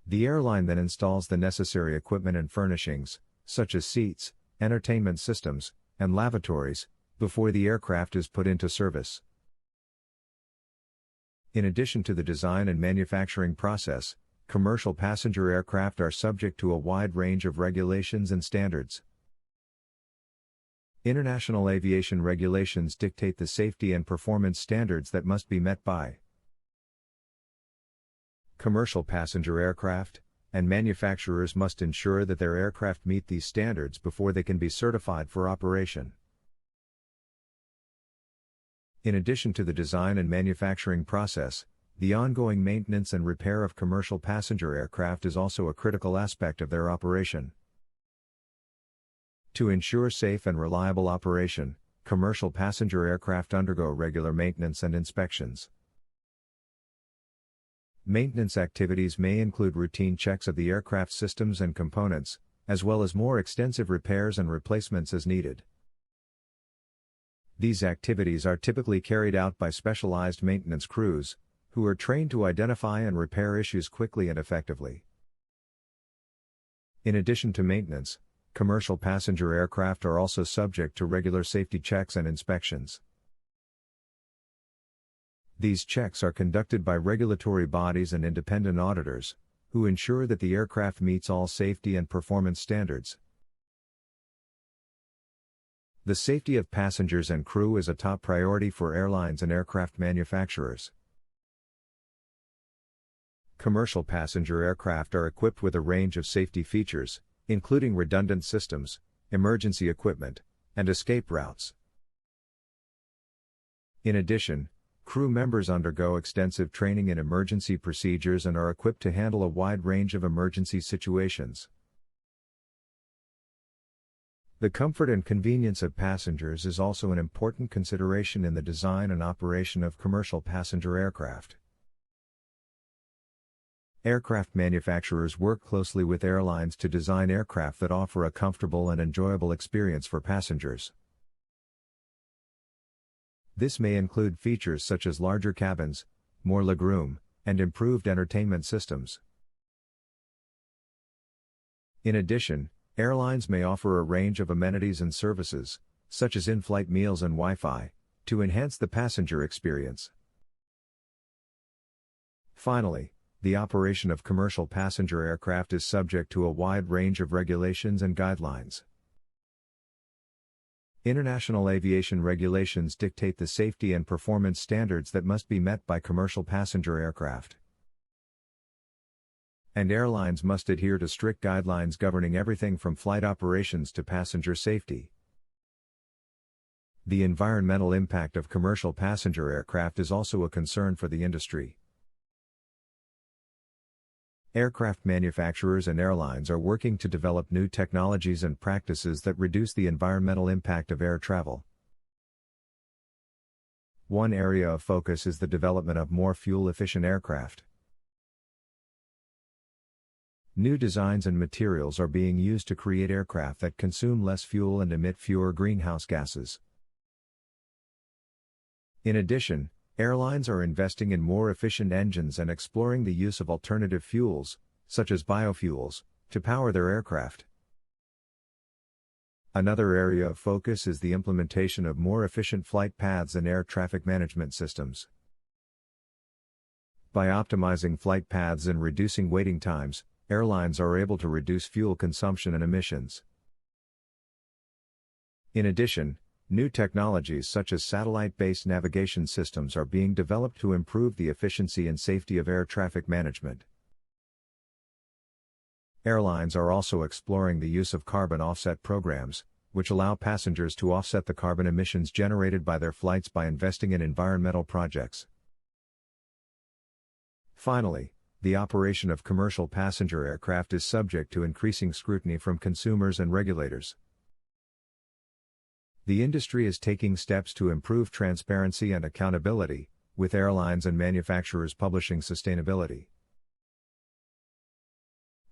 Speaker 2: The airline then installs the necessary equipment and furnishings, such as seats, entertainment systems, and lavatories, before the aircraft is put into service. In addition to the design and manufacturing process, commercial passenger aircraft are subject to a wide range of regulations and standards. International aviation regulations dictate the safety and performance standards that must be met by commercial passenger aircraft, and manufacturers must ensure that their aircraft meet these standards before they can be certified for operation. In addition to the design and manufacturing process, the ongoing maintenance and repair of commercial passenger aircraft is also a critical aspect of their operation. To ensure safe and reliable operation, commercial passenger aircraft undergo regular maintenance and inspections. Maintenance activities may include routine checks of the aircraft systems and components, as well as more extensive repairs and replacements as needed. These activities are typically carried out by specialized maintenance crews, who are trained to identify and repair issues quickly and effectively. In addition to maintenance, commercial passenger aircraft are also subject to regular safety checks and inspections. These checks are conducted by regulatory bodies and independent auditors, who ensure that the aircraft meets all safety and performance standards. The safety of passengers and crew is a top priority for airlines and aircraft manufacturers. Commercial passenger aircraft are equipped with a range of safety features, including redundant systems, emergency equipment, and escape routes. In addition, crew members undergo extensive training in emergency procedures and are equipped to handle a wide range of emergency situations. The comfort and convenience of passengers is also an important consideration in the design and operation of commercial passenger aircraft. Aircraft manufacturers work closely with airlines to design aircraft that offer a comfortable and enjoyable experience for passengers. This may include features such as larger cabins, more legroom, and improved entertainment systems. In addition, airlines may offer a range of amenities and services, such as in-flight meals and Wi-Fi, to enhance the passenger experience. Finally, the operation of commercial passenger aircraft is subject to a wide range of regulations and guidelines. International aviation regulations dictate the safety and performance standards that must be met by commercial passenger aircraft. And airlines must adhere to strict guidelines governing everything from flight operations to passenger safety. The environmental impact of commercial passenger aircraft is also a concern for the industry. Aircraft manufacturers and airlines are working to develop new technologies and practices that reduce the environmental impact of air travel. One area of focus is the development of more fuel-efficient aircraft. New designs and materials are being used to create aircraft that consume less fuel and emit fewer greenhouse gases. In addition, airlines are investing in more efficient engines and exploring the use of alternative fuels, such as biofuels, to power their aircraft. Another area of focus is the implementation of more efficient flight paths and air traffic management systems. By optimizing flight paths and reducing waiting times, airlines are able to reduce fuel consumption and emissions. In addition, new technologies such as satellite-based navigation systems are being developed to improve the efficiency and safety of air traffic management. Airlines are also exploring the use of carbon offset programs, which allow passengers to offset the carbon emissions generated by their flights by investing in environmental projects. Finally, the operation of commercial passenger aircraft is subject to increasing scrutiny from consumers and regulators. The industry is taking steps to improve transparency and accountability, with airlines and manufacturers publishing sustainability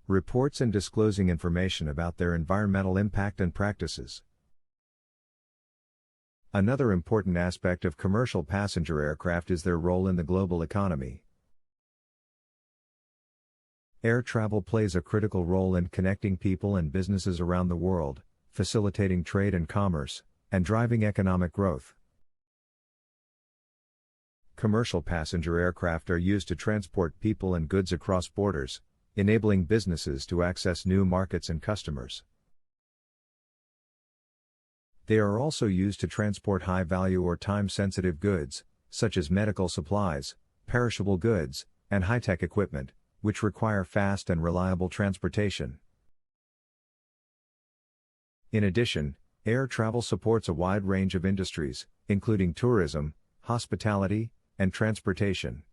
Speaker 2: reports and disclosing information about their environmental impact and practices. Another important aspect of commercial passenger aircraft is their role in the global economy. Air travel plays a critical role in connecting people and businesses around the world, facilitating trade and commerce, and driving economic growth. Commercial passenger aircraft are used to transport people and goods across borders, enabling businesses to access new markets and customers. They are also used to transport high-value or time-sensitive goods, such as medical supplies, perishable goods, and high-tech equipment, which require fast and reliable transportation. In addition, air travel supports a wide range of industries, including tourism, hospitality, and transportation.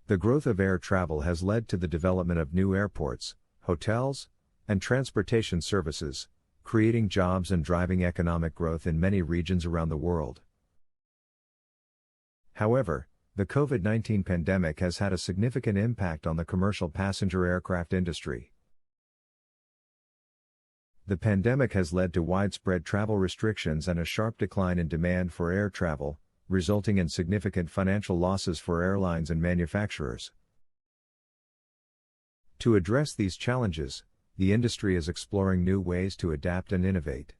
Speaker 2: The growth of air travel has led to the development of new airports, hotels, and transportation services, creating jobs and driving economic growth in many regions around the world. However, the COVID-19 pandemic has had a significant impact on the commercial passenger aircraft industry. The pandemic has led to widespread travel restrictions and a sharp decline in demand for air travel, resulting in significant financial losses for airlines and manufacturers. To address these challenges, the industry is exploring new ways to adapt and innovate.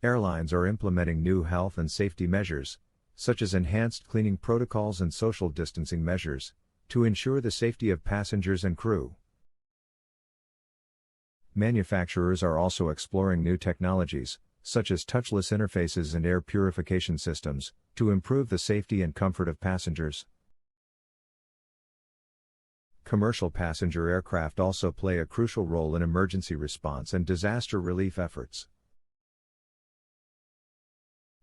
Speaker 2: Airlines are implementing new health and safety measures, such as enhanced cleaning protocols and social distancing measures, to ensure the safety of passengers and crew. Manufacturers are also exploring new technologies, such as touchless interfaces and air purification systems, to improve the safety and comfort of passengers. Commercial passenger aircraft also play a crucial role in emergency response and disaster relief efforts.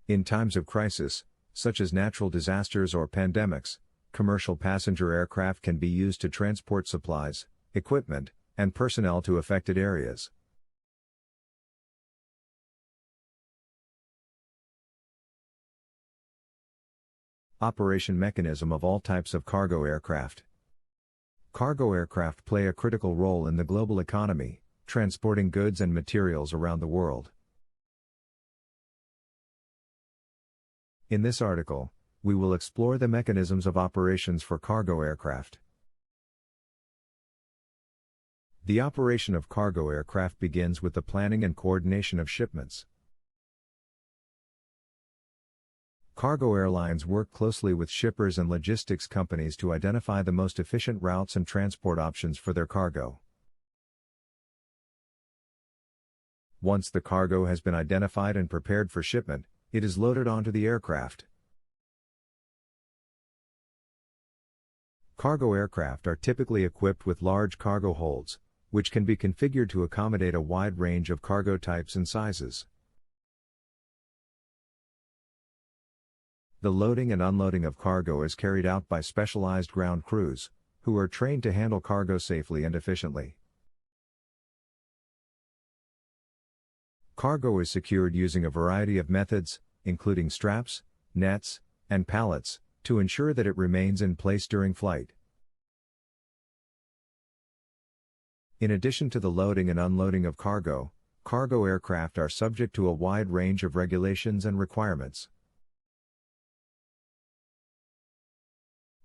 Speaker 2: In times of crisis, such as natural disasters or pandemics, commercial passenger aircraft can be used to transport supplies, equipment, and personnel to affected areas. Operation mechanism of all types of cargo aircraft. Cargo aircraft play a critical role in the global economy, transporting goods and materials around the world. In this article, we will explore the mechanisms of operations for cargo aircraft. The operation of cargo aircraft begins with the planning and coordination of shipments. Cargo airlines work closely with shippers and logistics companies to identify the most efficient routes and transport options for their cargo. Once the cargo has been identified and prepared for shipment, it is loaded onto the aircraft. Cargo aircraft are typically equipped with large cargo holds, which can be configured to accommodate a wide range of cargo types and sizes. The loading and unloading of cargo is carried out by specialized ground crews, who are trained to handle cargo safely and efficiently. Cargo is secured using a variety of methods, including straps, nets, and pallets, to ensure that it remains in place during flight. In addition to the loading and unloading of cargo aircraft are subject to a wide range of regulations and requirements.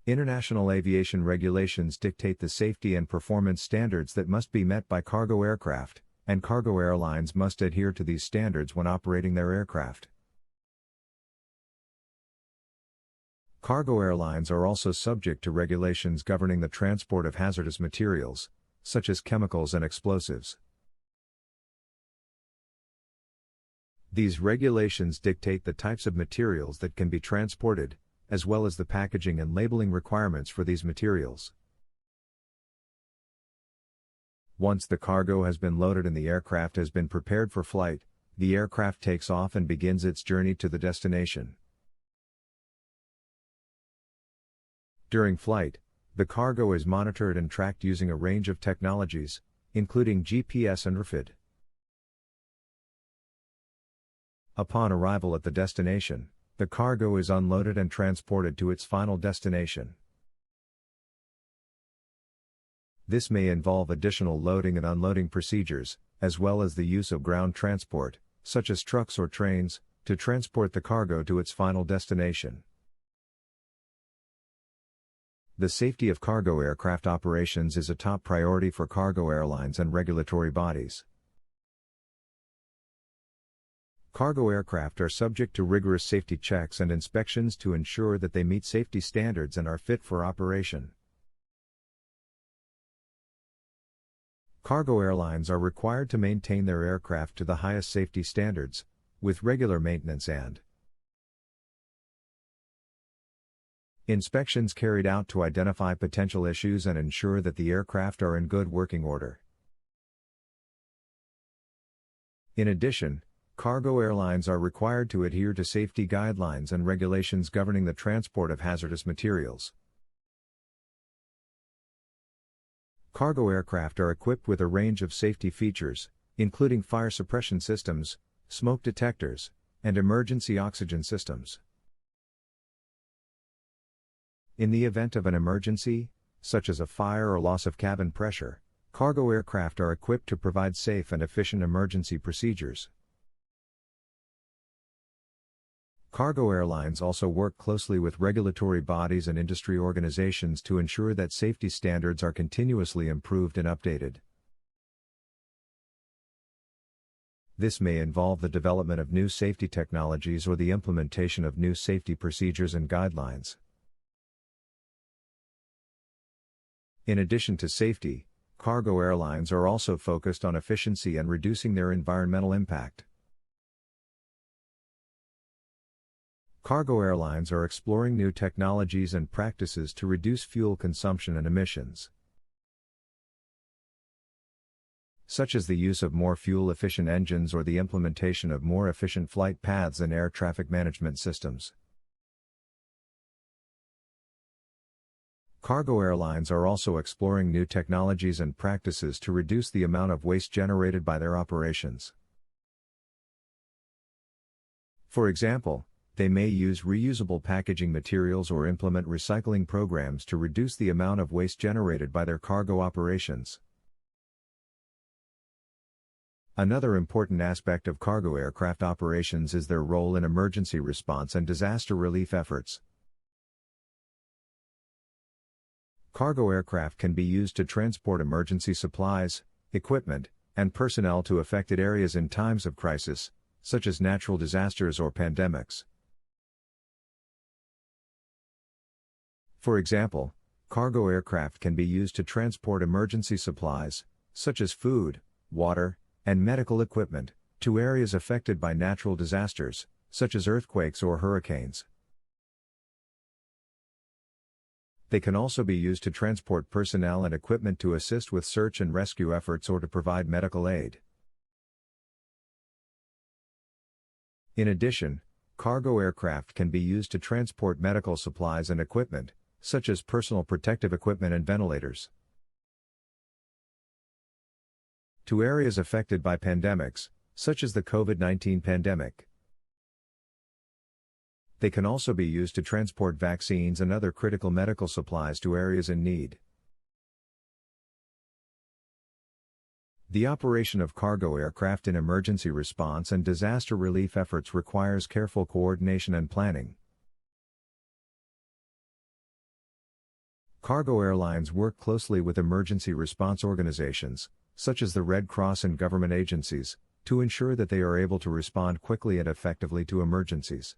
Speaker 2: International aviation regulations dictate the safety and performance standards that must be met by cargo aircraft, and cargo airlines must adhere to these standards when operating their aircraft. Cargo airlines are also subject to regulations governing the transport of hazardous materials, such as chemicals and explosives. These regulations dictate the types of materials that can be transported, as well as the packaging and labeling requirements for these materials. Once the cargo has been loaded and the aircraft has been prepared for flight, the aircraft takes off and begins its journey to the destination. During flight, the cargo is monitored and tracked using a range of technologies, including GPS and RFID. Upon arrival at the destination, the cargo is unloaded and transported to its final destination. This may involve additional loading and unloading procedures, as well as the use of ground transport, such as trucks or trains, to transport the cargo to its final destination. The safety of cargo aircraft operations is a top priority for cargo airlines and regulatory bodies. Cargo aircraft are subject to rigorous safety checks and inspections to ensure that they meet safety standards and are fit for operation. Cargo airlines are required to maintain their aircraft to the highest safety standards, with regular maintenance and inspections carried out to identify potential issues and ensure that the aircraft are in good working order. In addition, cargo airlines are required to adhere to safety guidelines and regulations governing the transport of hazardous materials. Cargo aircraft are equipped with a range of safety features, including fire suppression systems, smoke detectors, and emergency oxygen systems. In the event of an emergency, such as a fire or loss of cabin pressure, cargo aircraft are equipped to provide safe and efficient emergency procedures. Cargo airlines also work closely with regulatory bodies and industry organizations to ensure that safety standards are continuously improved and updated. This may involve the development of new safety technologies or the implementation of new safety procedures and guidelines. In addition to safety, cargo airlines are also focused on efficiency and reducing their environmental impact. Cargo airlines are exploring new technologies and practices to reduce fuel consumption and emissions, such as the use of more fuel-efficient engines or the implementation of more efficient flight paths and air traffic management systems. Cargo airlines are also exploring new technologies and practices to reduce the amount of waste generated by their operations. For example, they may use reusable packaging materials or implement recycling programs to reduce the amount of waste generated by their cargo operations. Another important aspect of cargo aircraft operations is their role in emergency response and disaster relief efforts. Cargo aircraft can be used to transport emergency supplies, equipment, and personnel to affected areas in times of crisis, such as natural disasters or pandemics. For example, cargo aircraft can be used to transport emergency supplies, such as food, water, and medical equipment, to areas affected by natural disasters, such as earthquakes or hurricanes. They can also be used to transport personnel and equipment to assist with search and rescue efforts or to provide medical aid. In addition, cargo aircraft can be used to transport medical supplies and equipment, such as personal protective equipment and ventilators, to areas affected by pandemics, such as the COVID-19 pandemic. They can also be used to transport vaccines and other critical medical supplies to areas in need. The operation of cargo aircraft in emergency response and disaster relief efforts requires careful coordination and planning. Cargo airlines work closely with emergency response organizations, such as the Red Cross and government agencies, to ensure that they are able to respond quickly and effectively to emergencies.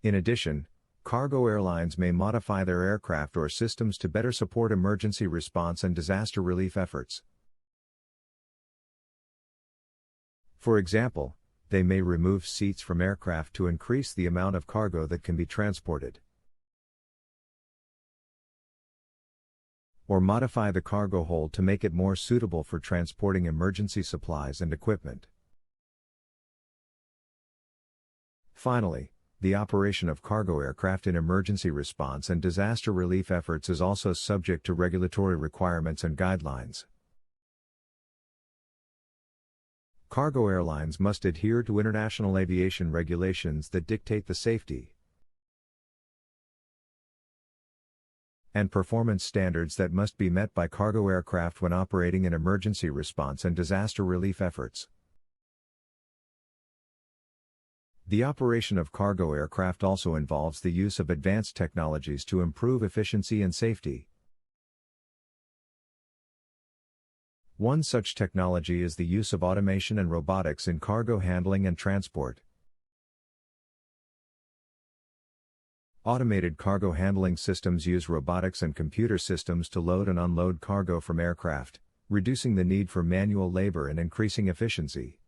Speaker 2: In addition, cargo airlines may modify their aircraft or systems to better support emergency response and disaster relief efforts. For example, they may remove seats from aircraft to increase the amount of cargo that can be transported, or modify the cargo hold to make it more suitable for transporting emergency supplies and equipment. Finally, the operation of cargo aircraft in emergency response and disaster relief efforts is also subject to regulatory requirements and guidelines. Cargo airlines must adhere to international aviation regulations that dictate the safety and performance standards that must be met by cargo aircraft when operating in emergency response and disaster relief efforts. The operation of cargo aircraft also involves the use of advanced technologies to improve efficiency and safety. One such technology is the use of automation and robotics in cargo handling and transport. Automated cargo handling systems use robotics and computer systems to load and unload cargo from aircraft, reducing the need for manual labor and increasing efficiency.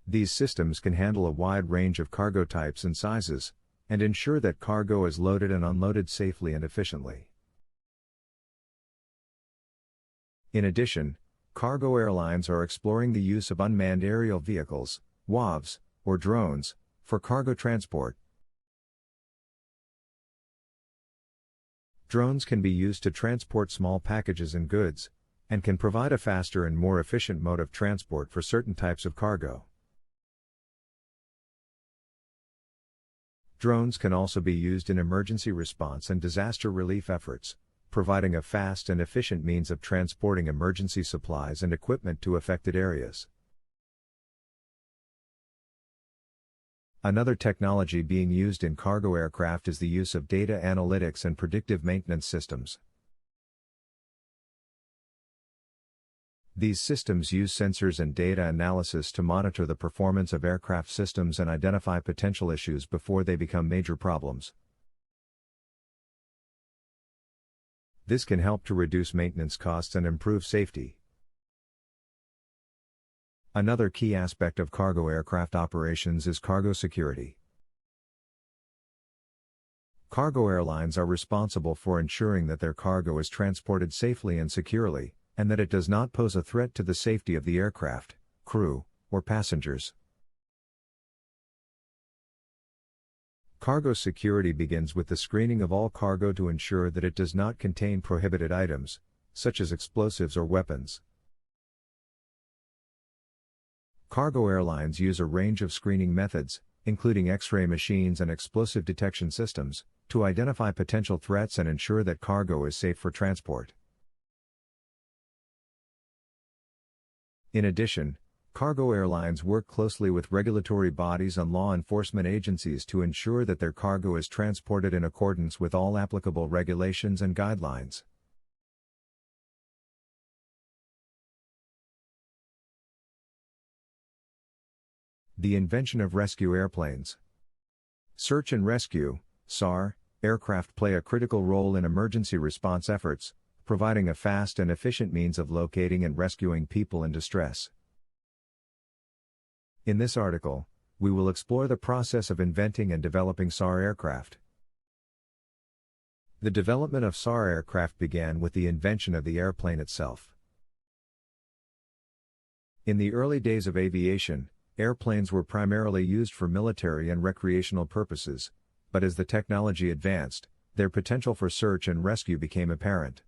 Speaker 2: These systems can handle a wide range of cargo types and sizes, and ensure that cargo is loaded and unloaded safely and efficiently. In addition, cargo airlines are exploring the use of unmanned aerial vehicles, UAVs, or drones, for cargo transport. Drones can be used to transport small packages and goods, and can provide a faster and more efficient mode of transport for certain types of cargo. Drones can also be used in emergency response and disaster relief efforts, providing a fast and efficient means of transporting emergency supplies and equipment to affected areas. Another technology being used in cargo aircraft is the use of data analytics and predictive maintenance systems. These systems use sensors and data analysis to monitor the performance of aircraft systems and identify potential issues before they become major problems. This can help to reduce maintenance costs and improve safety. Another key aspect of cargo aircraft operations is cargo security. Cargo airlines are responsible for ensuring that their cargo is transported safely and securely, and that it does not pose a threat to the safety of the aircraft, crew, or passengers. Cargo security begins with the screening of all cargo to ensure that it does not contain prohibited items, such as explosives or weapons. Cargo airlines use a range of screening methods, including X-ray machines and explosive detection systems, to identify potential threats and ensure that cargo is safe for transport. In addition, cargo airlines work closely with regulatory bodies and law enforcement agencies to ensure that their cargo is transported in accordance with all applicable regulations and guidelines. The invention of rescue airplanes. Search and rescue, SAR, aircraft play a critical role in emergency response efforts, providing a fast and efficient means of locating and rescuing people in distress. In this article, we will explore the process of inventing and developing SAR aircraft. The development of SAR aircraft began with the invention of the airplane itself. In the early days of aviation, airplanes were primarily used for military and recreational purposes, but as the technology advanced, their potential for search and rescue became apparent.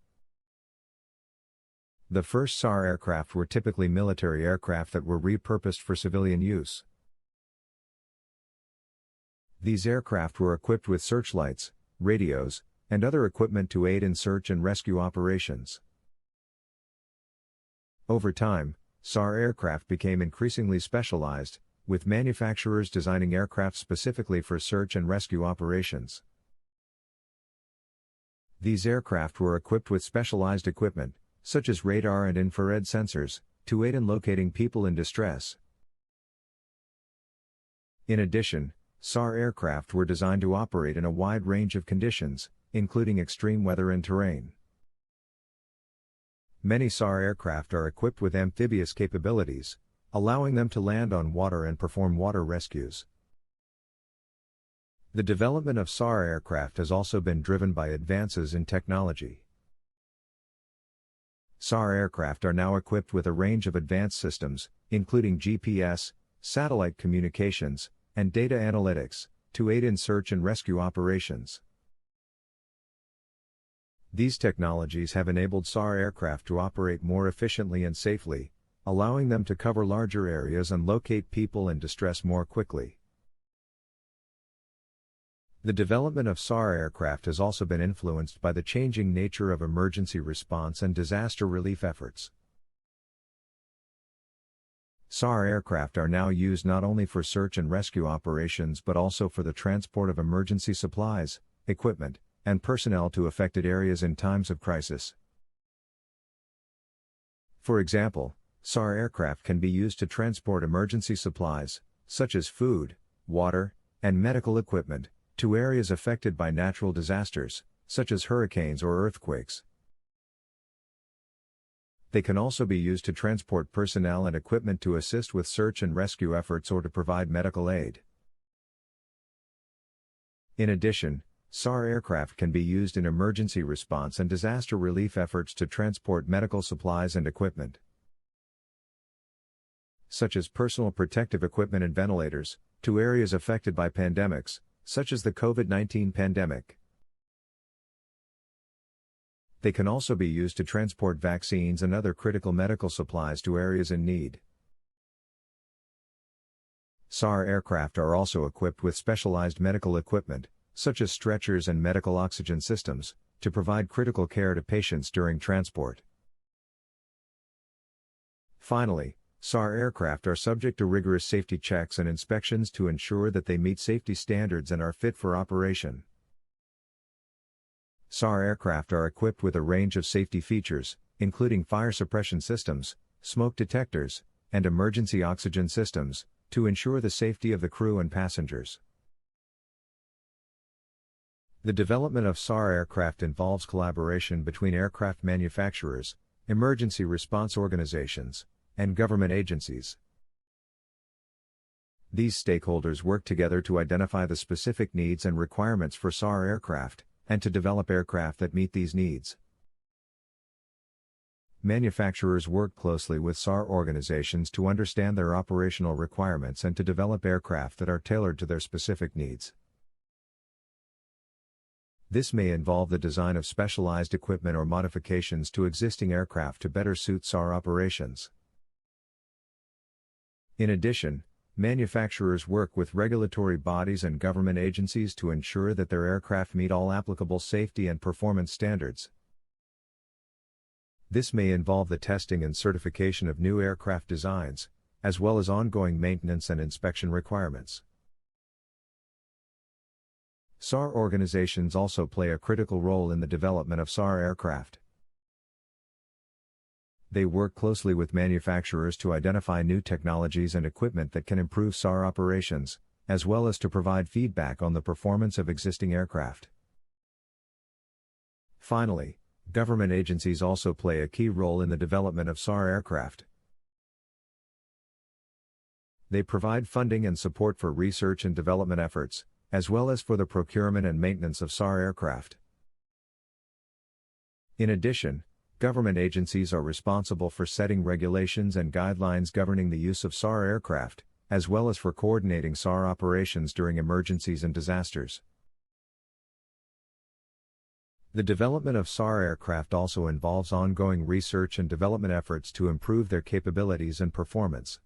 Speaker 2: The first SAR aircraft were typically military aircraft that were repurposed for civilian use. These aircraft were equipped with searchlights, radios, and other equipment to aid in search and rescue operations. Over time, SAR aircraft became increasingly specialized, with manufacturers designing aircraft specifically for search and rescue operations. These aircraft were equipped with specialized equipment, such as radar and infrared sensors, to aid in locating people in distress. In addition, SAR aircraft were designed to operate in a wide range of conditions, including extreme weather and terrain. Many SAR aircraft are equipped with amphibious capabilities, allowing them to land on water and perform water rescues. The development of SAR aircraft has also been driven by advances in technology. SAR aircraft are now equipped with a range of advanced systems, including GPS, satellite communications, and data analytics, to aid in search and rescue operations. These technologies have enabled SAR aircraft to operate more efficiently and safely, allowing them to cover larger areas and locate people in distress more quickly. The development of SAR aircraft has also been influenced by the changing nature of emergency response and disaster relief efforts. SAR aircraft are now used not only for search and rescue operations but also for the transport of emergency supplies, equipment, and personnel to affected areas in times of crisis. For example, SAR aircraft can be used to transport emergency supplies, such as food, water, and medical equipment, to areas affected by natural disasters, such as hurricanes or earthquakes. They can also be used to transport personnel and equipment to assist with search and rescue efforts or to provide medical aid. In addition, SAR aircraft can be used in emergency response and disaster relief efforts to transport medical supplies and equipment, such as personal protective equipment and ventilators, to areas affected by pandemics, such as the COVID-19 pandemic. They can also be used to transport vaccines and other critical medical supplies to areas in need. SAR aircraft are also equipped with specialized medical equipment, such as stretchers and medical oxygen systems, to provide critical care to patients during transport. Finally, SAR aircraft are subject to rigorous safety checks and inspections to ensure that they meet safety standards and are fit for operation. SAR aircraft are equipped with a range of safety features, including fire suppression systems, smoke detectors, and emergency oxygen systems, to ensure the safety of the crew and passengers. The development of SAR aircraft involves collaboration between aircraft manufacturers, emergency response organizations, and government agencies. These stakeholders work together to identify the specific needs and requirements for SAR aircraft, and to develop aircraft that meet these needs. Manufacturers work closely with SAR organizations to understand their operational requirements and to develop aircraft that are tailored to their specific needs. This may involve the design of specialized equipment or modifications to existing aircraft to better suit SAR operations. In addition, manufacturers work with regulatory bodies and government agencies to ensure that their aircraft meet all applicable safety and performance standards. This may involve the testing and certification of new aircraft designs, as well as ongoing maintenance and inspection requirements. SAR organizations also play a critical role in the development of SAR aircraft. They work closely with manufacturers to identify new technologies and equipment that can improve SAR operations, as well as to provide feedback on the performance of existing aircraft. Finally, government agencies also play a key role in the development of SAR aircraft. They provide funding and support for research and development efforts, as well as for the procurement and maintenance of SAR aircraft. In addition, government agencies are responsible for setting regulations and guidelines governing the use of SAR aircraft, as well as for coordinating SAR operations during emergencies and disasters. The development of SAR aircraft also involves ongoing research and development efforts to improve their capabilities and performance.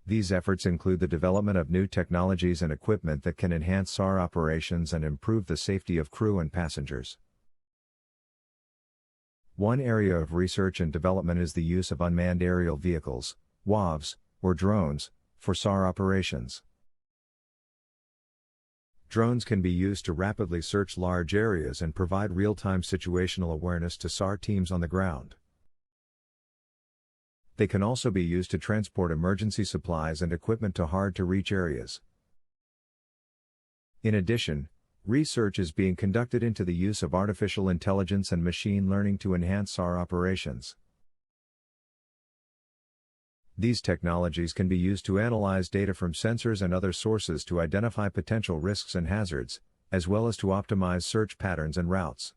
Speaker 2: These efforts include the development of new technologies and equipment that can enhance SAR operations and improve the safety of crew and passengers. One area of research and development is the use of unmanned aerial vehicles, UAVs, or drones, for SAR operations. Drones can be used to rapidly search large areas and provide real-time situational awareness to SAR teams on the ground. They can also be used to transport emergency supplies and equipment to hard-to-reach areas. In addition, research is being conducted into the use of artificial intelligence and machine learning to enhance SAR operations. These technologies can be used to analyze data from sensors and other sources to identify potential risks and hazards, as well as to optimize search patterns and routes.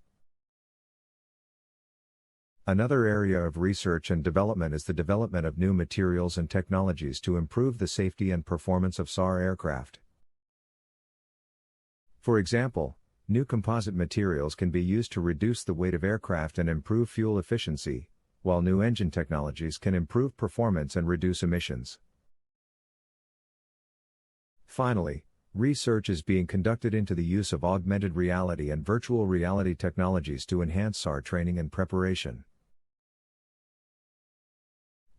Speaker 2: Another area of research and development is the development of new materials and technologies to improve the safety and performance of SAR aircraft. For example, new composite materials can be used to reduce the weight of aircraft and improve fuel efficiency, while new engine technologies can improve performance and reduce emissions. Finally, research is being conducted into the use of augmented reality and virtual reality technologies to enhance SAR training and preparation.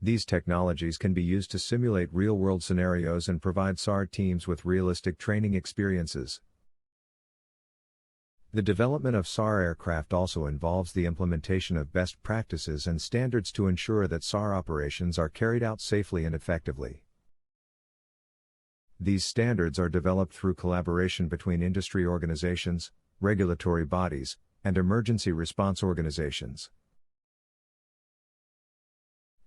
Speaker 2: These technologies can be used to simulate real-world scenarios and provide SAR teams with realistic training experiences. The development of SAR aircraft also involves the implementation of best practices and standards to ensure that SAR operations are carried out safely and effectively. These standards are developed through collaboration between industry organizations, regulatory bodies, and emergency response organizations.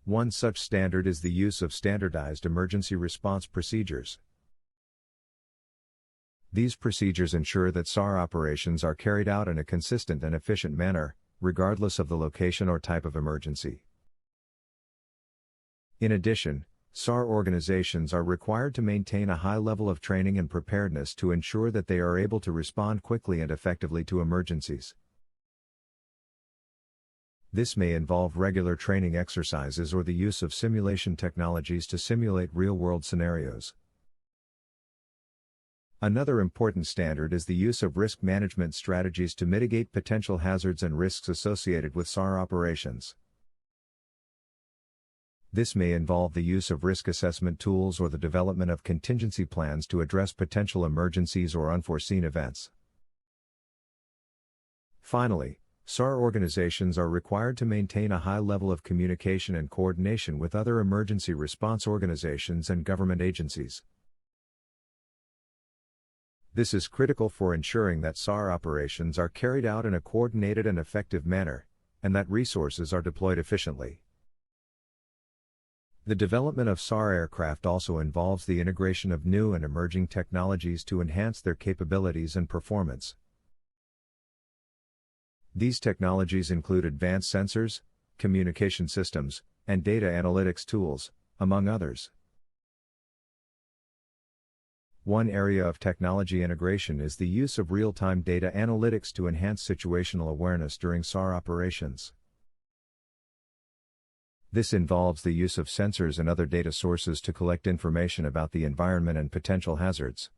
Speaker 2: One such standard is the use of standardized emergency response procedures. These procedures ensure that SAR operations are carried out in a consistent and efficient manner, regardless of the location or type of emergency. In addition, SAR organizations are required to maintain a high level of training and preparedness to ensure that they are able to respond quickly and effectively to emergencies. This may involve regular training exercises or the use of simulation technologies to simulate real-world scenarios. Another important standard is the use of risk management strategies to mitigate potential hazards and risks associated with SAR operations. This may involve the use of risk assessment tools or the development of contingency plans to address potential emergencies or unforeseen events. Finally, SAR organizations are required to maintain a high level of communication and coordination with other emergency response organizations and government agencies. This is critical for ensuring that SAR operations are carried out in a coordinated and effective manner, and that resources are deployed efficiently. The development of SAR aircraft also involves the integration of new and emerging technologies to enhance their capabilities and performance. These technologies include advanced sensors, communication systems, and data analytics tools, among others. One area of technology integration is the use of real-time data analytics to enhance situational awareness during SAR operations. This involves the use of sensors and other data sources to collect information about the environment and potential hazards.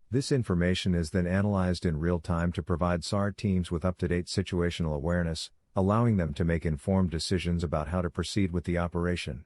Speaker 2: This information is then analyzed in real time to provide SAR teams with up-to-date situational awareness, allowing them to make informed decisions about how to proceed with the operation.